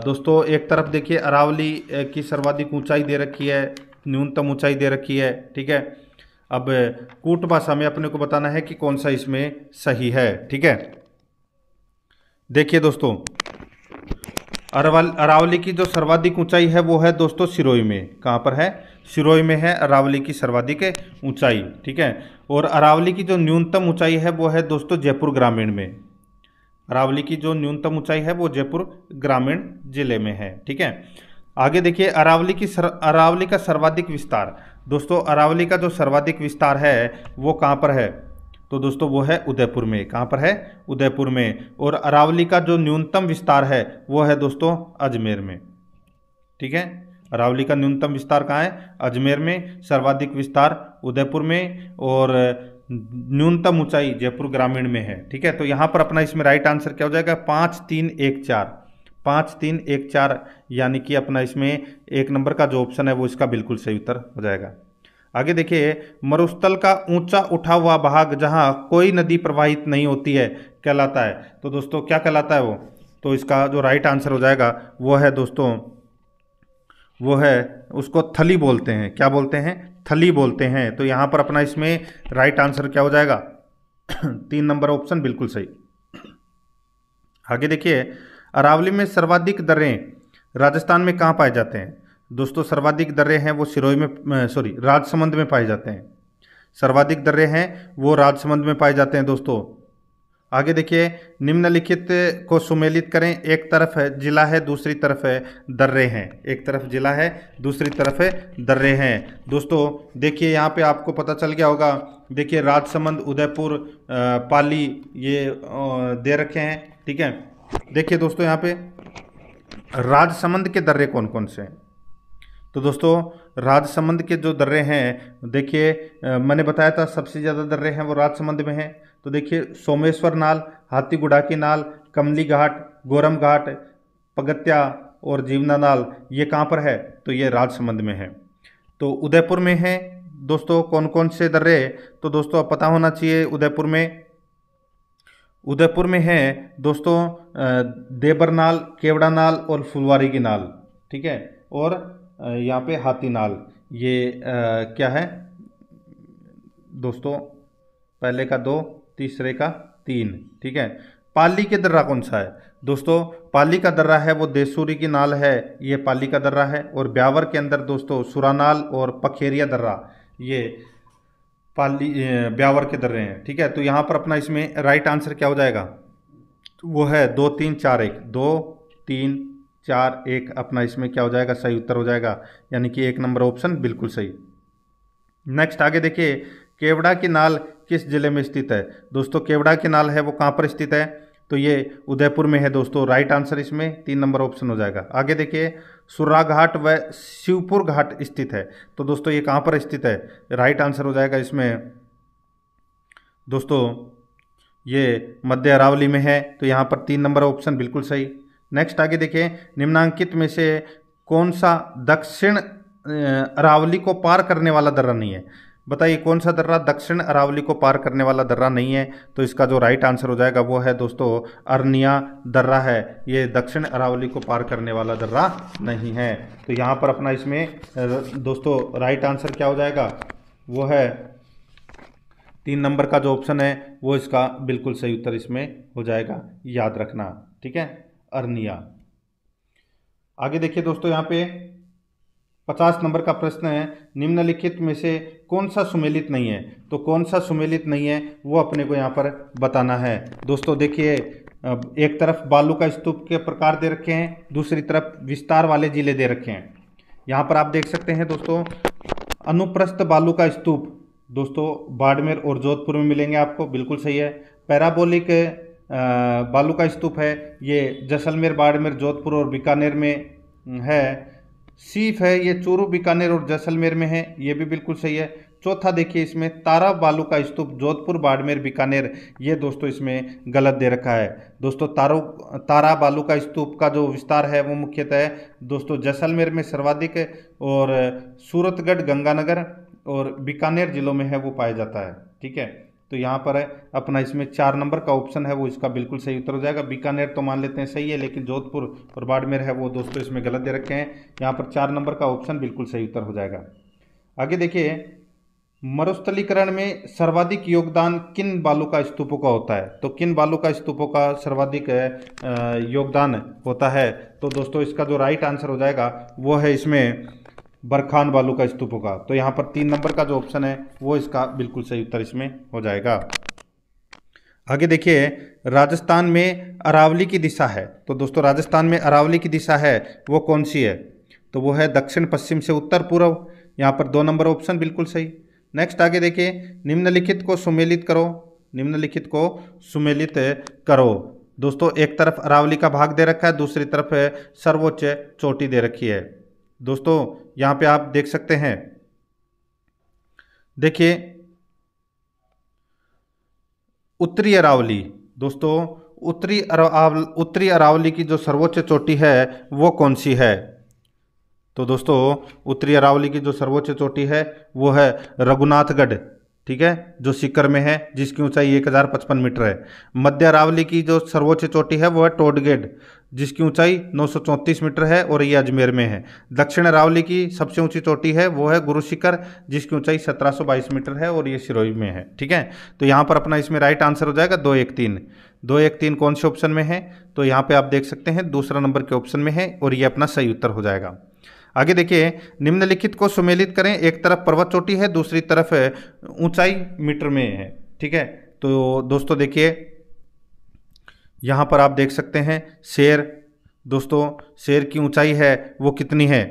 दोस्तों एक तरफ देखिए अरावली की सर्वाधिक ऊंचाई दे रखी है, न्यूनतम ऊंचाई दे रखी है, ठीक है। अब कूट भाषा में अपने को बताना है कि कौन सा इसमें सही है, ठीक है। देखिए दोस्तों, अरावली की जो सर्वाधिक ऊंचाई है वो है दोस्तों सिरोही में। कहाँ पर है? सिरोही में है अरावली की सर्वाधिक ऊंचाई, ठीक है। और अरावली की जो न्यूनतम ऊंचाई है वो है दोस्तों जयपुर ग्रामीण में। अरावली की जो न्यूनतम ऊंचाई है वो जयपुर ग्रामीण जिले में है, ठीक है। आगे देखिए, अरावली का सर्वाधिक विस्तार। दोस्तों अरावली का जो सर्वाधिक विस्तार है वो कहाँ पर है? तो दोस्तों वो है उदयपुर में। कहाँ पर है? उदयपुर में। और अरावली का जो न्यूनतम विस्तार है वो है दोस्तों अजमेर में, ठीक है। अरावली का न्यूनतम विस्तार कहाँ है? अजमेर में। सर्वाधिक विस्तार उदयपुर में और न्यूनतम ऊंचाई जयपुर ग्रामीण में है, ठीक है। तो यहाँ पर अपना इसमें राइट आंसर क्या हो जाएगा? 5 3 1 4, 5 3 1 4, यानी कि अपना इसमें 1 नंबर का जो ऑप्शन है वो इसका बिल्कुल सही उत्तर हो जाएगा। आगे देखिए, मरुस्थल का ऊंचा उठा हुआ भाग जहां कोई नदी प्रवाहित नहीं होती है कहलाता है। तो दोस्तों क्या कहलाता है वो? तो इसका जो राइट आंसर हो जाएगा वो है दोस्तों, वो है उसको थली बोलते हैं। क्या बोलते हैं? थली बोलते हैं। तो यहाँ पर अपना इसमें राइट आंसर क्या हो जाएगा? 3 नंबर ऑप्शन बिल्कुल सही। आगे देखिए, अरावली में सर्वाधिक दर्रे राजस्थान में कहाँ पाए जाते हैं? दोस्तों सर्वाधिक दर्रे हैं वो सिरोही में, राजसमंद में पाए जाते हैं। सर्वाधिक दर्रे हैं वो राजसमंद में पाए जाते हैं दोस्तों। आगे देखिए, निम्नलिखित को सुमेलित करें। एक तरफ है जिला है, दूसरी तरफ है दर्रे हैं। एक तरफ जिला है, दूसरी तरफ है दर्रे हैं। दोस्तों देखिए यहाँ पे आपको पता चल गया होगा। देखिए राजसमंद, उदयपुर, पाली ये दे रखे हैं, ठीक है। देखिए दोस्तों यहाँ पे राजसमंद के दर्रे कौन कौन से हैं? तो दोस्तों राजसमंद के जो दर्रे हैं, देखिए मैंने बताया था सबसे ज़्यादा दर्रे हैं वो राजसमंद में हैं। तो देखिए सोमेश्वर नाल, हाथीगुड़ा की नाल, कमली घाट, गोरम घाट, पगत्या और जीवना नाल, ये कहाँ पर है? तो ये राजसमंद में है। तो उदयपुर में है दोस्तों कौन कौन से दर्रे? तो दोस्तों अब पता होना चाहिए। उदयपुर में है दोस्तों देबर नाल, केवड़ा नाल और फुलवारी की नाल, ठीक है। और यहाँ पे हाथी नाल, ये क्या है दोस्तों? पहले का 2, तीसरे का 3, ठीक है। पाली के दर्रा कौन सा है? दोस्तों पाली का दर्रा है वो देसूरी की नाल है, ये पाली का दर्रा है। और ब्यावर के अंदर दोस्तों सुरानाल और पखेरिया दर्रा, ये पाली ब्यावर के दर्रे हैं, ठीक है। तो यहाँ पर अपना इसमें राइट आंसर क्या हो जाएगा? वो है 2 3 4 1, 2 3 4 1, अपना इसमें क्या हो जाएगा? सही उत्तर हो जाएगा, यानी कि 1 नंबर ऑप्शन बिल्कुल सही। नेक्स्ट आगे देखिए, केवड़ा की नाल किस जिले में स्थित है? दोस्तों केवड़ा की नाल है वो कहाँ पर स्थित है? तो ये उदयपुर में है दोस्तों। राइट आंसर इसमें 3 नंबर ऑप्शन हो जाएगा। आगे देखिए, सुर्रा घाट व शिवपुर घाट स्थित है। तो दोस्तों ये कहाँ पर स्थित है? राइट आंसर हो जाएगा इसमें दोस्तों, ये मध्य अरावली में है। तो यहाँ पर 3 नंबर ऑप्शन बिल्कुल सही। नेक्स्ट आगे देखिए, निम्नांकित में से कौन सा दक्षिण अरावली को पार करने वाला दर्रा नहीं है? बताइए कौन सा दर्रा दक्षिण अरावली को पार करने वाला दर्रा नहीं है? तो इसका जो राइट आंसर हो जाएगा वो है दोस्तों अरनिया दर्रा है। ये दक्षिण अरावली को पार करने वाला दर्रा नहीं है। तो यहाँ पर अपना इसमें दोस्तों राइट आंसर क्या हो जाएगा? वो है 3 नंबर का जो ऑप्शन है वो इसका बिल्कुल सही उत्तर इसमें हो जाएगा, याद रखना। ठीक है, अर्निया। आगे देखिए दोस्तों, यहाँ पे 50 नंबर का प्रश्न है, निम्नलिखित में से कौन सा सुमेलित नहीं है। तो कौन सा सुमेलित नहीं है वो अपने को यहाँ पर बताना है। दोस्तों देखिए, एक तरफ बालू का स्तूप के प्रकार दे रखे हैं, दूसरी तरफ विस्तार वाले जिले दे रखे हैं। यहाँ पर आप देख सकते हैं दोस्तों, अनुप्रस्थ बालू का स्तूप दोस्तों बाड़मेर और जोधपुर में मिलेंगे आपको, बिल्कुल सही है। पैराबोलिक बालू का स्तूप है, ये जैसलमेर, बाड़मेर, जोधपुर और बीकानेर में है। सीफ है, ये चूरू, बीकानेर और जैसलमेर में है, ये भी बिल्कुल सही है। चौथा देखिए, इसमें तारा बालू का स्तूप जोधपुर, बाड़मेर, बीकानेर, ये दोस्तों इसमें गलत दे रखा है। दोस्तों तारा बालू का स्तूप का जो विस्तार है वो मुख्यतः दोस्तों जैसलमेर में सर्वाधिक और सूरतगढ़, गंगानगर और बीकानेर जिलों में है वो पाया जाता है। ठीक है, तो यहाँ पर है अपना इसमें 4 नंबर का ऑप्शन है वो इसका बिल्कुल सही उत्तर हो जाएगा। बीकानेर तो मान लेते हैं सही है, लेकिन जोधपुर और बाड़मेर है वो दोस्तों इसमें गलत दे रखे हैं। यहाँ पर 4 नंबर का ऑप्शन बिल्कुल सही उत्तर हो जाएगा। आगे देखिए, मरुस्थलीकरण में सर्वाधिक योगदान किन बालू का स्तूपों का होता है। तो किन बालू का स्तूपों का सर्वाधिक योगदान होता है। तो दोस्तों इसका जो राइट आंसर हो जाएगा वो है इसमें बरखान बालू का स्तूपों का। तो यहाँ पर 3 नंबर का जो ऑप्शन है वो इसका बिल्कुल सही उत्तर इसमें हो जाएगा। आगे देखिए, राजस्थान में अरावली की दिशा है। तो दोस्तों राजस्थान में अरावली की दिशा है वो कौन सी है। तो वो है दक्षिण पश्चिम से उत्तर पूर्व। यहाँ पर 2 नंबर ऑप्शन बिल्कुल सही। नेक्स्ट आगे देखिए, निम्नलिखित को सुमेलित करो। निम्नलिखित को सुमेलित करो। दोस्तों एक तरफ अरावली का भाग दे रखा है, दूसरी तरफ सर्वोच्च चोटी दे रखी है। दोस्तों यहाँ पे आप देख सकते हैं, देखिए उत्तरी अरावली, दोस्तों उत्तरी अरावली की जो सर्वोच्च चोटी है वो कौन सी है। तो दोस्तों उत्तरी अरावली की जो सर्वोच्च चोटी है वो है रघुनाथगढ़। ठीक है, जो सीकर में है, जिसकी ऊंचाई 1055 मीटर है। मध्य अरावली की जो सर्वोच्च चोटी है वो है टोडगेढ़, जिसकी ऊंचाई 934 मीटर है और ये अजमेर में है। दक्षिण अरावली की सबसे ऊंची चोटी है वो है गुरु शिखर, जिसकी ऊंचाई 1722 मीटर है और ये सिरोही में है। ठीक है, तो यहाँ पर अपना इसमें राइट आंसर हो जाएगा 213। 213 कौन से ऑप्शन में है। तो यहाँ पे आप देख सकते हैं दूसरा नंबर के ऑप्शन में है और ये अपना सही उत्तर हो जाएगा। आगे देखिए, निम्नलिखित को सुमेलित करें। एक तरफ पर्वत चोटी है, दूसरी तरफ ऊंचाई मीटर में है। ठीक है, तो दोस्तों देखिए यहाँ पर आप देख सकते हैं शेर। दोस्तों शेर की ऊंचाई है वो कितनी है।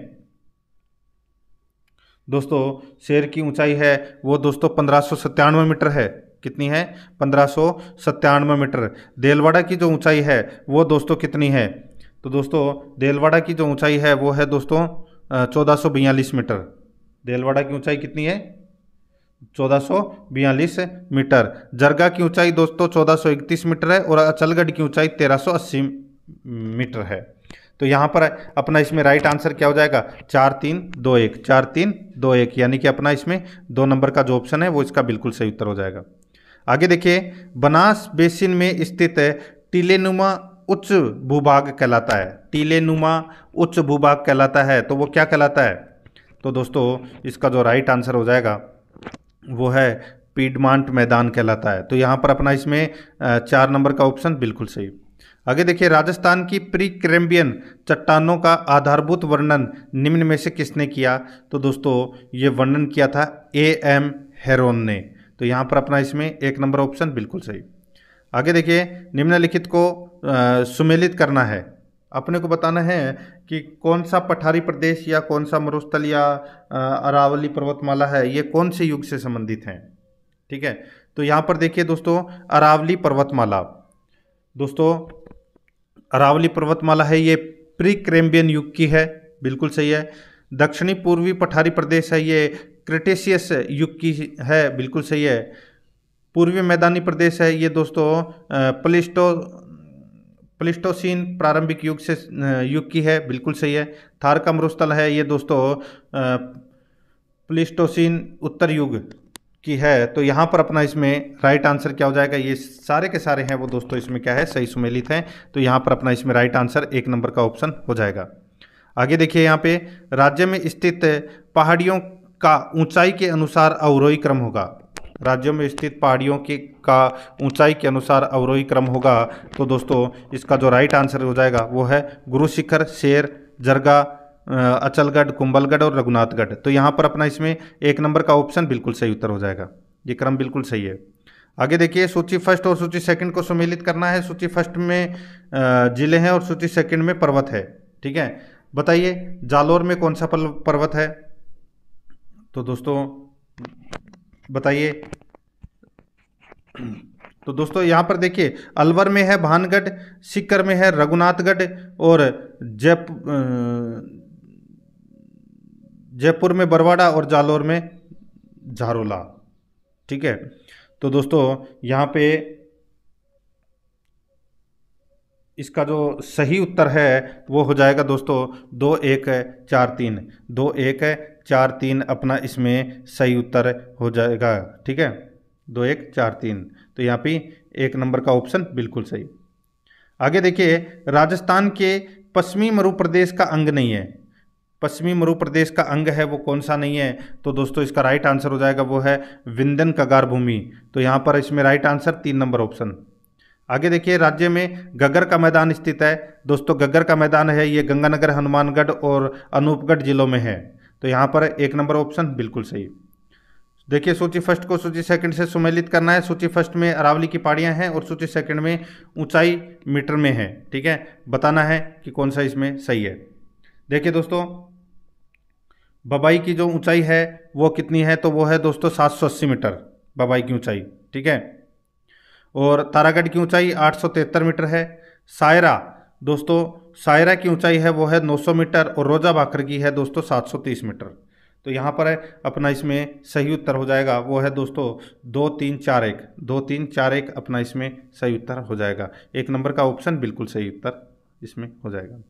दोस्तों शेर की ऊंचाई है वो दोस्तों 1597 मीटर है। कितनी है, 1597 मीटर। देलवाड़ा की जो ऊंचाई है वो दोस्तों कितनी है। तो दोस्तों देलवाड़ा की जो ऊंचाई है वो है दोस्तों 1442 मीटर। देलवाड़ा की ऊंचाई कितनी है, 1442 मीटर। जरगा की ऊंचाई दोस्तों 1431 मीटर है और अचलगढ़ की ऊंचाई 1380 मीटर है। तो यहाँ पर अपना इसमें राइट आंसर क्या हो जाएगा, 4321। 4321 यानी कि अपना इसमें 2 नंबर का जो ऑप्शन है वो इसका बिल्कुल सही उत्तर हो जाएगा। आगे देखिए, बनास बेसिन में स्थित टीलेनुमा उच्च भूभाग कहलाता है। टीलेनुमा उच्च भूभाग कहलाता है, तो वो क्या कहलाता है। तो दोस्तों इसका जो राइट आंसर हो जाएगा वो है पीडमांट मैदान कहलाता है। तो यहाँ पर अपना इसमें 4 नंबर का ऑप्शन बिल्कुल सही। आगे देखिए, राजस्थान की प्री कैम्ब्रियन चट्टानों का आधारभूत वर्णन निम्न में से किसने किया। तो दोस्तों ये वर्णन किया था A.M. हेरोन ने। तो यहाँ पर अपना इसमें 1 नंबर ऑप्शन बिल्कुल सही। आगे देखिए, निम्नलिखित को सुमेलित करना है। अपने को बताना है कि कौन सा पठारी प्रदेश या कौन सा मरुस्थल या अरावली पर्वतमाला है, ये कौन से युग से संबंधित हैं। ठीक है, तो यहाँ पर देखिए दोस्तों अरावली पर्वतमाला, दोस्तों अरावली पर्वतमाला है ये प्री कैम्ब्रियन युग की है, बिल्कुल सही है। दक्षिणी पूर्वी पठारी प्रदेश है ये क्रिटेशियस युग की है, बिल्कुल सही है। पूर्वी मैदानी प्रदेश है ये दोस्तों प्लिस्टोसीन प्रारंभिक युग की है, बिल्कुल सही है। थार का मरुस्थल है ये दोस्तों प्लिस्टोसीन उत्तर युग की है। तो यहाँ पर अपना इसमें राइट आंसर क्या हो जाएगा, ये सारे के सारे हैं वो दोस्तों इसमें क्या है, सही सुमेलित हैं। तो यहाँ पर अपना इसमें राइट आंसर 1 नंबर का ऑप्शन हो जाएगा। आगे देखिए, यहाँ पे राज्य में स्थित पहाड़ियों का ऊंचाई के अनुसार अवरोही क्रम होगा। राज्यों में स्थित पहाड़ियों की का ऊंचाई के अनुसार अवरोही क्रम होगा। तो दोस्तों इसका जो राइट आंसर हो जाएगा वो है गुरु शिखर, शेर, जरगा, अचलगढ़, कुंभलगढ़ और रघुनाथगढ़। तो यहाँ पर अपना इसमें 1 नंबर का ऑप्शन बिल्कुल सही उत्तर हो जाएगा। ये क्रम बिल्कुल सही है। आगे देखिए, सूची फर्स्ट और सूची सेकंड को सम्मिलित करना है। सूची फर्स्ट में जिले हैं और सूची सेकंड में पर्वत है। ठीक है, बताइए जालोर में कौन सा पर्वत है? तो दोस्तों बताइए। तो दोस्तों यहाँ पर देखिए, अलवर में है भानगढ़, सीकर में है रघुनाथगढ़ और जयपुर में बरवाड़ा और जालोर में झारोला। ठीक है, तो दोस्तों यहाँ पे इसका जो सही उत्तर है वो हो जाएगा दोस्तों 2, 1, 4, 3। 2, 1, 4, 3 अपना इसमें सही उत्तर हो जाएगा। ठीक है, 2, 1, 4, 3। तो यहाँ पे 1 नंबर का ऑप्शन बिल्कुल सही। आगे देखिए, राजस्थान के पश्चिमी मरु प्रदेश का अंग नहीं है। पश्चिमी मरु प्रदेश का अंग है वो कौन सा नहीं है? तो दोस्तों इसका राइट आंसर हो जाएगा वो है विंध्यन कगार भूमि। तो यहाँ पर इसमें राइट आंसर 3 नंबर ऑप्शन। आगे देखिए, राज्य में गग्गर का मैदान स्थित है। दोस्तों गग्गर का मैदान है ये गंगानगर, हनुमानगढ़ और अनूपगढ़ जिलों में है। तो यहाँ पर 1 नंबर ऑप्शन बिल्कुल सही। देखिए, सूची फर्स्ट को सूची सेकंड से सुमेलित करना है। सूची फर्स्ट में अरावली की पहाड़ियाँ हैं और सूची सेकंड में ऊंचाई मीटर में है। ठीक है, बताना है कि कौन सा इसमें सही है। देखिए दोस्तों, बबाई की जो ऊंचाई है वो कितनी है? तो वो है दोस्तों 780 मीटर बबाई की ऊंचाई। ठीक है, और तारागढ़ की ऊंचाई 873 मीटर है। सायरा, दोस्तों सायरा की ऊंचाई है वो है 900 मीटर और रोजा भाकर की है दोस्तों 730 मीटर। तो यहाँ पर है अपना इसमें सही उत्तर हो जाएगा वो है दोस्तों 2, 3, 4, 1। 2, 3, 4, 1 अपना इसमें सही उत्तर हो जाएगा। 1 नंबर का ऑप्शन बिल्कुल सही उत्तर इसमें हो जाएगा।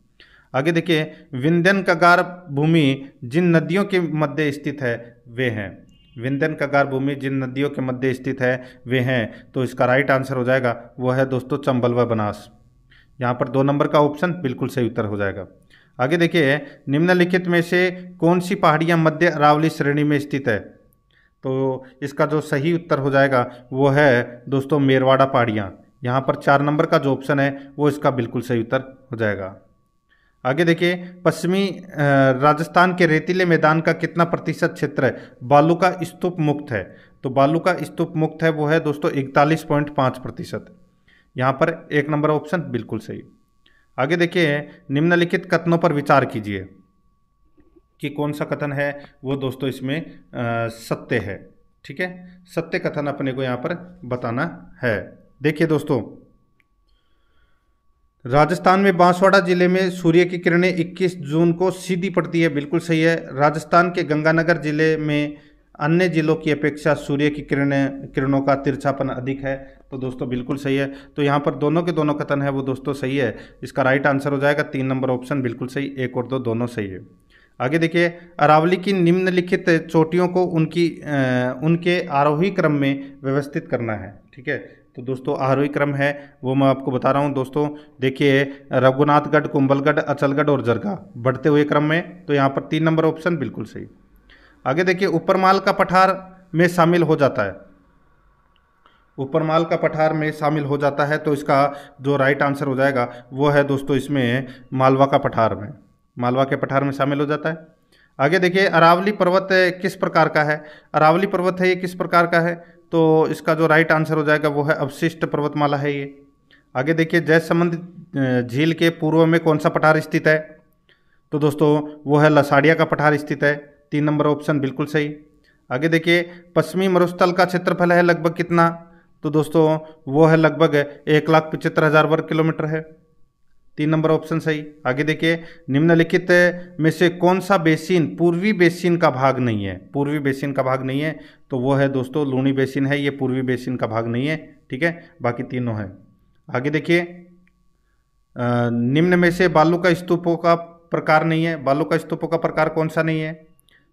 आगे देखिए, विंध्यन कगार भूमि जिन नदियों के मध्य स्थित है वे हैं। विंध्यन कगार भूमि जिन नदियों के मध्य स्थित है वे हैं। तो इसका राइट आंसर हो जाएगा वो है दोस्तों चंबल व बनास। यहाँ पर 2 नंबर का ऑप्शन बिल्कुल सही उत्तर हो जाएगा। आगे देखिए, निम्नलिखित में से कौन सी पहाड़ियाँ मध्य अरावली श्रेणी में स्थित है? तो इसका जो सही उत्तर हो जाएगा वो है दोस्तों मेरवाड़ा पहाड़ियाँ। यहाँ पर 4 नंबर का जो ऑप्शन है वो इसका बिल्कुल सही उत्तर हो जाएगा। आगे देखिए, पश्चिमी राजस्थान के रेतीले मैदान का कितना प्रतिशत क्षेत्र बालू का स्तूप मुक्त है? तो बालू का स्तूप मुक्त है वो है दोस्तों 41.5%। यहाँ पर 1 नंबर ऑप्शन बिल्कुल सही। आगे देखिए, निम्नलिखित कथनों पर विचार कीजिए कि कौन सा कथन है वो दोस्तों इसमें सत्य है। ठीक है, सत्य कथन अपने को यहाँ पर बताना है। देखिए दोस्तों, राजस्थान में बांसवाड़ा जिले में सूर्य की किरणें 21 जून को सीधी पड़ती है, बिल्कुल सही है। राजस्थान के गंगानगर जिले में अन्य जिलों की अपेक्षा सूर्य की किरणों का तिरछापन अधिक है। तो दोस्तों बिल्कुल सही है। तो यहाँ पर दोनों के दोनों कथन है वो दोस्तों सही है। इसका राइट आंसर हो जाएगा 3 नंबर ऑप्शन बिल्कुल सही। 1 और 2 दोनों सही है। आगे देखिए, अरावली की निम्नलिखित चोटियों को उनके आरोही क्रम में व्यवस्थित करना है। ठीक है, तो दोस्तों आरोही क्रम है वो मैं आपको बता रहा हूँ। दोस्तों देखिए, रघुनाथगढ़, कुंभलगढ़, अचलगढ़ और जरगा बढ़ते हुए क्रम में। तो यहाँ पर 3 नंबर ऑप्शन बिल्कुल सही। आगे देखिए, उपरमाल का पठार में शामिल हो जाता है। उपरमाल का पठार में शामिल हो जाता है तो इसका जो राइट आंसर हो जाएगा वो है दोस्तों इसमें मालवा का पठार में, मालवा के पठार में शामिल हो जाता है। आगे देखिए, अरावली पर्वत किस प्रकार का है? अरावली पर्वत है ये किस प्रकार का है? तो इसका जो राइट आंसर हो जाएगा वो है अवशिष्ट पर्वतमाला है ये। आगे देखिए, जयसमंद झील के पूर्व में कौन सा पठार स्थित है? तो दोस्तों वो है लसाड़िया का पठार स्थित है। 3 नंबर ऑप्शन बिल्कुल सही। आगे देखिए, पश्चिमी मरुस्थल का क्षेत्रफल है लगभग कितना? तो दोस्तों वो है लगभग 1,75,000 वर्ग किलोमीटर है। 3 नंबर ऑप्शन सही। आगे देखिए, निम्नलिखित में से कौन सा बेसिन पूर्वी बेसिन का भाग नहीं है? पूर्वी बेसिन का भाग नहीं है तो वो है दोस्तों लूनी बेसिन है, ये पूर्वी बेसिन का भाग नहीं है। ठीक है, बाकी तीनों है। आगे देखिए, निम्न में से बालू का स्तूपों का प्रकार नहीं है। बालू का स्तूपों का प्रकार कौन सा नहीं है?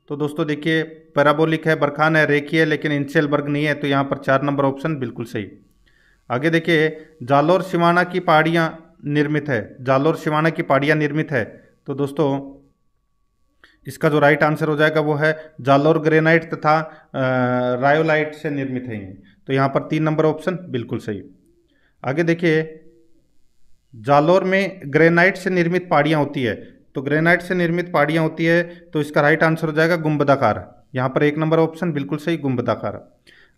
तो दोस्तों देखिए, पैराबोलिक है, बरखान है, रेखीय है, लेकिन इंसेलबर्ग नहीं है। तो यहाँ पर 4 नंबर ऑप्शन बिल्कुल सही। आगे देखिए, जालोर सिवाना की पहाड़ियाँ निर्मित है। जालोर सिवाना की पहाड़ियाँ निर्मित है। तो दोस्तों इसका जो राइट आंसर हो जाएगा वो है जालोर ग्रेनाइट तथा रायोलाइट से निर्मित है ये। तो यहाँ पर 3 नंबर ऑप्शन बिल्कुल सही। आगे देखिए, जालोर में ग्रेनाइट से निर्मित पहाड़ियाँ होती है, तो ग्रेनाइट से निर्मित पहाड़ियाँ होती है तो इसका राइट आंसर हो जाएगा गुंबदाकार। यहाँ पर 1 नंबर ऑप्शन बिल्कुल सही, गुंबदाकार।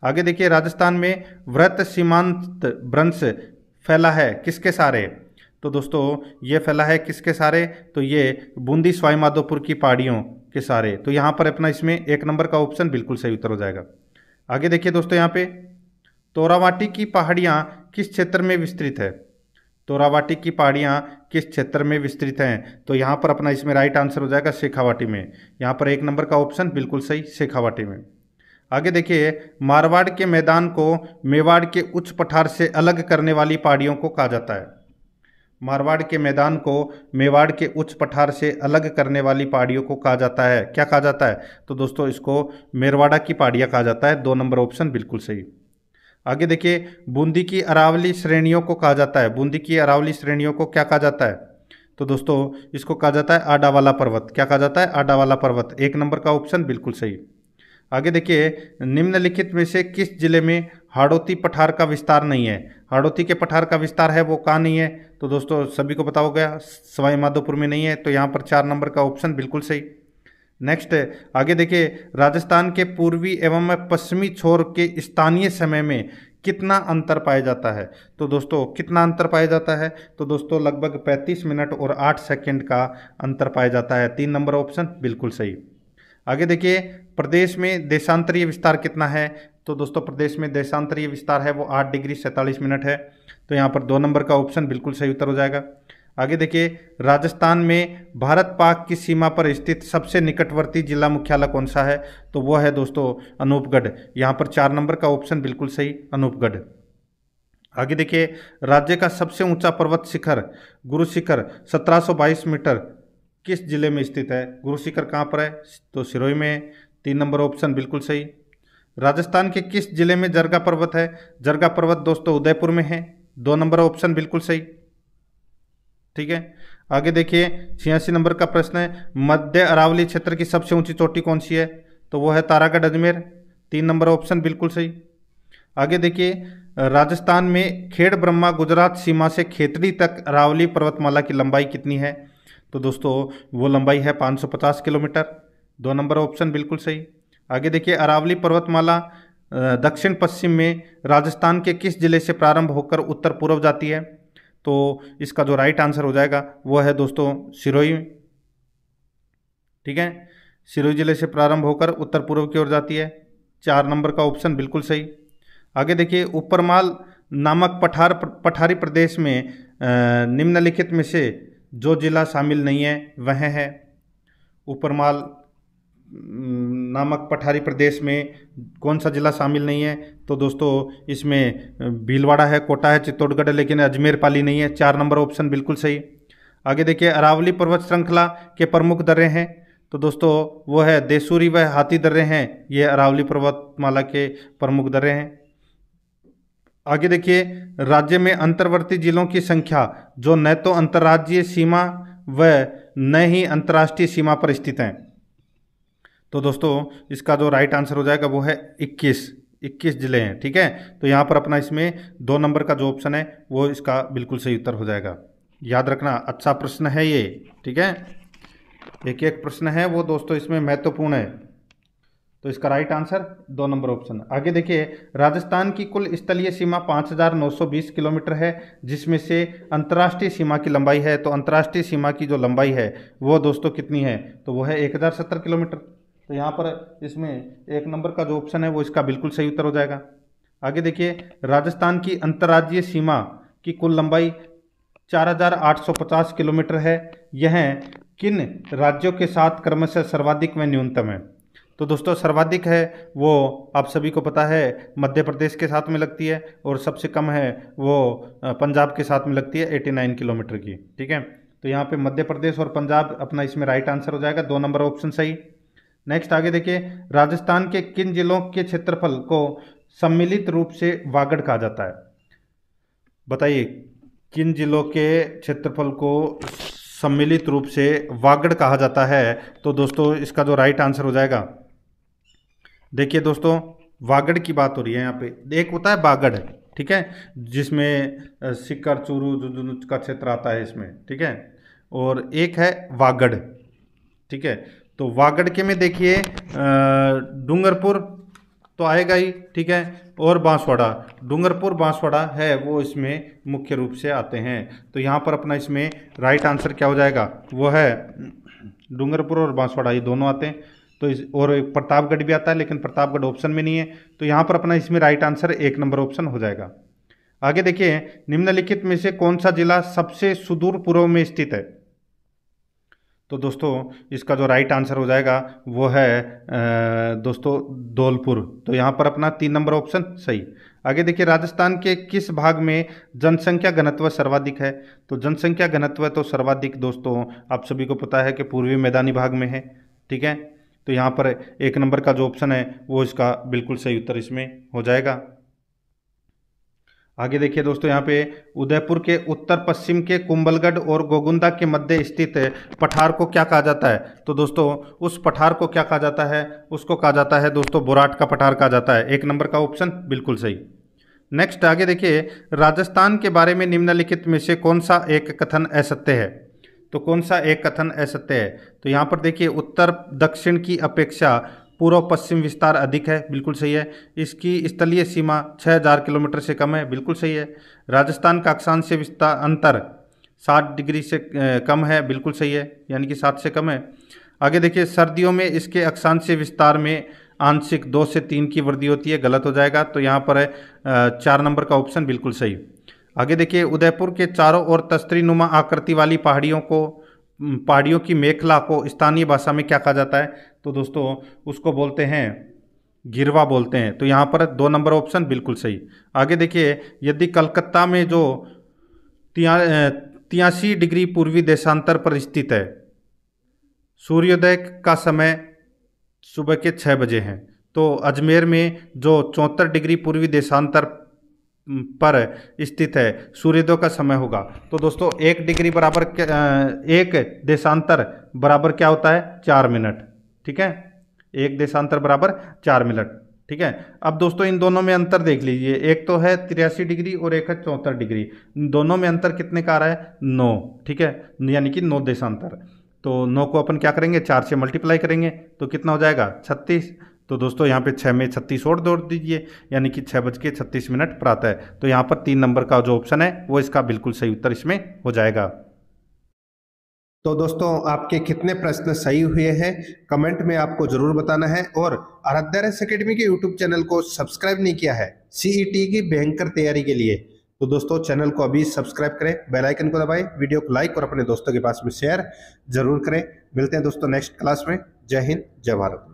आगे देखिए, राजस्थान में वृत्त सीमांत भ्रंश फैला है किसके सहारे? तो दोस्तों ये फैला है किसके सहारे? तो ये बूंदी सवाई माधोपुर की पहाड़ियों के सहारे। तो यहाँ पर अपना इसमें 1 नंबर का ऑप्शन बिल्कुल सही उत्तर हो जाएगा। आगे देखिए दोस्तों, यहाँ पे तोरावाटी की पहाड़ियाँ किस क्षेत्र में विस्तृत है? तोरावाटी की पहाड़ियाँ किस क्षेत्र में विस्तृत हैं? तो यहाँ पर अपना इसमें राइट आंसर हो जाएगा शेखावाटी में। यहाँ पर 1 नंबर का ऑप्शन बिल्कुल सही, शेखावाटी में। आगे देखिए, मारवाड़ के मैदान को मेवाड़ के उच्च पठार से अलग करने वाली पहाड़ियों को कहा जाता है। मारवाड़ के मैदान को मेवाड़ के उच्च पठार से अलग करने वाली पहाड़ियों को कहा जाता है, क्या कहा जाता है? तो दोस्तों इसको मेरवाड़ा की पहाड़ियाँ कहा जाता है। 2 नंबर ऑप्शन बिल्कुल सही। आगे देखिए, बूंदी की अरावली श्रेणियों को कहा जाता है। बूंदी की अरावली श्रेणियों को क्या कहा जाता है? तो दोस्तों इसको कहा जाता है आडावाला पर्वत। क्या कहा जाता है? आडावाला पर्वत। 1 नंबर का ऑप्शन बिल्कुल सही। आगे देखिए, निम्नलिखित में से किस जिले में हाड़ौती पठार का विस्तार नहीं है? हाड़ौती के पठार का विस्तार है वो कहाँ नहीं है? तो दोस्तों सभी को पता हो गया, सवाई माधोपुर में नहीं है। तो यहाँ पर 4 नंबर का ऑप्शन बिल्कुल सही। नेक्स्ट आगे देखिए, राजस्थान के पूर्वी एवं पश्चिमी छोर के स्थानीय समय में कितना अंतर पाया जाता है? तो दोस्तों कितना अंतर पाया जाता है? तो दोस्तों लगभग 35 मिनट और 8 सेकंड का अंतर पाया जाता है। 3 नंबर ऑप्शन बिल्कुल सही। आगे देखिए, प्रदेश में देशांतरीय विस्तार कितना है? तो दोस्तों प्रदेश में देशांतरीय विस्तार है वो 8 डिग्री 47 मिनट है। तो यहाँ पर 2 नंबर का ऑप्शन बिल्कुल सही उत्तर हो जाएगा। आगे देखिए, राजस्थान में भारत पाक की सीमा पर स्थित सबसे निकटवर्ती जिला मुख्यालय कौन सा है? तो वो है दोस्तों अनूपगढ़। यहाँ पर 4 नंबर का ऑप्शन बिल्कुल सही, अनूपगढ़। आगे देखिए, राज्य का सबसे ऊंचा पर्वत शिखर गुरु शिखर 1722 मीटर किस जिले में स्थित है? गुरु शिखर कहाँ पर है? तो सिरोही में है। 3 नंबर ऑप्शन बिल्कुल सही। राजस्थान के किस जिले में जरगा पर्वत है? जरगा पर्वत दोस्तों उदयपुर में है। 2 नंबर ऑप्शन बिल्कुल सही। ठीक है, आगे देखिए, 86 नंबर का प्रश्न है, मध्य अरावली क्षेत्र की सबसे ऊंची चोटी कौन सी है? तो वो है तारागढ़ अजमेर। 3 नंबर ऑप्शन बिल्कुल सही। आगे देखिए, राजस्थान में खेड़ ब्रह्मा गुजरात सीमा से खेतड़ी तक अरावली पर्वतमाला की लंबाई कितनी है? तो दोस्तों वो लंबाई है 550 किलोमीटर। 2 नंबर ऑप्शन बिल्कुल सही। आगे देखिए, अरावली पर्वतमाला दक्षिण पश्चिम में राजस्थान के किस जिले से प्रारंभ होकर उत्तर पूर्व जाती है? तो इसका जो राइट आंसर हो जाएगा वो है दोस्तों सिरोही। ठीक है, सिरोही जिले से प्रारंभ होकर उत्तर पूर्व की ओर जाती है। 4 नंबर का ऑप्शन बिल्कुल सही। आगे देखिए, उपरमाल नामक पठारी प्रदेश में निम्नलिखित में से जो जिला शामिल नहीं है वह है। उपरमाल नामक पठारी प्रदेश में कौन सा जिला शामिल नहीं है? तो दोस्तों इसमें भीलवाड़ा है, कोटा है, चित्तौड़गढ़ है, लेकिन अजमेर पाली नहीं है। 4 नंबर ऑप्शन बिल्कुल सही। आगे देखिए, अरावली पर्वत श्रृंखला के प्रमुख दर्रे हैं। तो दोस्तों वो है देसूरी व हाथी दर्रे हैं, ये अरावली पर्वतमाला के प्रमुख दर्रे हैं। आगे देखिए, राज्य में अंतर्वर्ती जिलों की संख्या जो न तो अंतर्राज्यीय सीमा व न ही अंतर्राष्ट्रीय सीमा पर स्थित हैं। तो दोस्तों इसका जो राइट आंसर हो जाएगा वो है 21 जिले हैं। ठीक है, तो यहाँ पर अपना इसमें 2 नंबर का जो ऑप्शन है वो इसका बिल्कुल सही उत्तर हो जाएगा। याद रखना, अच्छा प्रश्न है ये। ठीक है, एक एक प्रश्न है वो दोस्तों इसमें महत्वपूर्ण है। तो इसका राइट आंसर 2 नंबर ऑप्शन। आगे देखिए, राजस्थान की कुल स्थलीय सीमा 5920 किलोमीटर है, जिसमें से अंतर्राष्ट्रीय सीमा की लंबाई है। तो अंतर्राष्ट्रीय सीमा की जो लंबाई है वो दोस्तों कितनी है? तो वो है 1070 किलोमीटर। तो यहाँ पर इसमें 1 नंबर का जो ऑप्शन है वो इसका बिल्कुल सही उत्तर हो जाएगा। आगे देखिए, राजस्थान की अंतर्राज्यीय सीमा की कुल लंबाई 4850 किलोमीटर है। यह किन राज्यों के साथ क्रमशः सर्वाधिक व न्यूनतम है? तो दोस्तों सर्वाधिक है वो आप सभी को पता है मध्य प्रदेश के साथ में लगती है, और सबसे कम है वो पंजाब के साथ में लगती है 89 किलोमीटर की। ठीक है, तो यहाँ पे मध्य प्रदेश और पंजाब अपना इसमें राइट आंसर हो जाएगा। 2 नंबर ऑप्शन सही। नेक्स्ट आगे देखिए, राजस्थान के किन जिलों के क्षेत्रफल को सम्मिलित रूप से वागड़ कहा जाता है? बताइए, किन जिलों के क्षेत्रफल को सम्मिलित रूप से वागड़ कहा जाता है। तो दोस्तों इसका जो राइट आंसर हो जाएगा, देखिए दोस्तों वागड़ की बात हो रही है यहाँ पे। एक होता है बागड़, ठीक है, जिसमें सिक्कर चूरू झुंझुनू का क्षेत्र आता है इसमें, ठीक है, और एक है वागड़, ठीक है। तो वागड़ के में देखिए डूंगरपुर तो आएगा ही, ठीक है, और बांसवाड़ा, डूंगरपुर बांसवाड़ा है वो इसमें मुख्य रूप से आते हैं। तो यहाँ पर अपना इसमें राइट आंसर क्या हो जाएगा, वो है डूंगरपुर और बांसवाड़ा, ये दोनों आते हैं। तो और एक प्रतापगढ़ भी आता है, लेकिन प्रतापगढ़ ऑप्शन में नहीं है। तो यहाँ पर अपना इसमें राइट आंसर 1 नंबर ऑप्शन हो जाएगा। आगे देखिए, निम्नलिखित में से कौन सा जिला सबसे सुदूर पूर्व में स्थित है। तो दोस्तों इसका जो राइट आंसर हो जाएगा वो है दोस्तों धौलपुर। तो यहाँ पर अपना 3 नंबर ऑप्शन सही। आगे देखिए, राजस्थान के किस भाग में जनसंख्या घनत्व सर्वाधिक है। तो जनसंख्या घनत्व तो सर्वाधिक दोस्तों आप सभी को पता है कि पूर्वी मैदानी भाग में है, ठीक है। तो यहाँ पर 1 नंबर का जो ऑप्शन है वो इसका बिल्कुल सही उत्तर इसमें हो जाएगा। आगे देखिए दोस्तों, यहाँ पे उदयपुर के उत्तर पश्चिम के कुंभलगढ़ और गोगुंदा के मध्य स्थित पठार को क्या कहा जाता है। तो दोस्तों उस पठार को क्या कहा जाता है, उसको कहा जाता है दोस्तों बोराट का पठार कहा जाता है। 1 नंबर का ऑप्शन बिल्कुल सही। नेक्स्ट आगे देखिए, राजस्थान के बारे में निम्नलिखित में से कौन सा एक कथन असत्य है। तो कौन सा एक कथन असत्य है। तो यहाँ पर देखिए, उत्तर दक्षिण की अपेक्षा पूर्व पश्चिम विस्तार अधिक है, बिल्कुल सही है। इसकी स्थलीय सीमा 6000 किलोमीटर से कम है, बिल्कुल सही है। राजस्थान का अक्षांशीय विस्तार अंतर 60 डिग्री से कम है, बिल्कुल सही है, यानी कि 7 से कम है। आगे देखिए, सर्दियों में इसके अक्षांशीय विस्तार में आंशिक 2 से 3 की वृद्धि होती है, गलत हो जाएगा। तो यहाँ पर 4 नंबर का ऑप्शन बिल्कुल सही। आगे देखिए, उदयपुर के चारों ओर तस्तरी नुमा आकृति वाली पहाड़ियों की मेखला को स्थानीय भाषा में क्या कहा जाता है। तो दोस्तों उसको बोलते हैं गिरवा बोलते हैं। तो यहाँ पर 2 नंबर ऑप्शन बिल्कुल सही। आगे देखिए, यदि कलकत्ता में जो 83 डिग्री पूर्वी देशांतर पर स्थित है, सूर्योदय का समय सुबह के 6 बजे है, तो अजमेर में जो 74 डिग्री पूर्वी देशांतर पर स्थित है, सूर्योदय का समय होगा। तो दोस्तों 1 डिग्री बराबर 1 देशांतर बराबर क्या होता है, 4 मिनट, ठीक है। 1 देशांतर बराबर 4 मिनट, ठीक है। अब दोस्तों इन दोनों में अंतर देख लीजिए, एक तो है 83 डिग्री और एक है 74 डिग्री। दोनों में अंतर कितने का आ रहा है, 9, ठीक है, यानी कि 9 देशांतर। तो 9 को अपन क्या करेंगे, 4 से मल्टीप्लाई करेंगे तो कितना हो जाएगा, 36। तो दोस्तों यहाँ पे 6 में 36 और जोड़ दीजिए, यानी कि 6:36 पर आता है। तो यहाँ पर 3 नंबर का जो ऑप्शन है वो इसका बिल्कुल सही उत्तर इसमें हो जाएगा। तो दोस्तों आपके कितने प्रश्न सही हुए हैं कमेंट में आपको जरूर बताना है। और आराध्या रेस एकेडमी के यूट्यूब चैनल को सब्सक्राइब नहीं किया है सीईटी की भयंकर तैयारी के लिए, तो दोस्तों चैनल को अभी सब्सक्राइब करें, बेल आइकन को दबाएं, वीडियो को लाइक और अपने दोस्तों के पास में शेयर जरूर करें। मिलते हैं दोस्तों नेक्स्ट क्लास में। जय हिंद, जय भारत।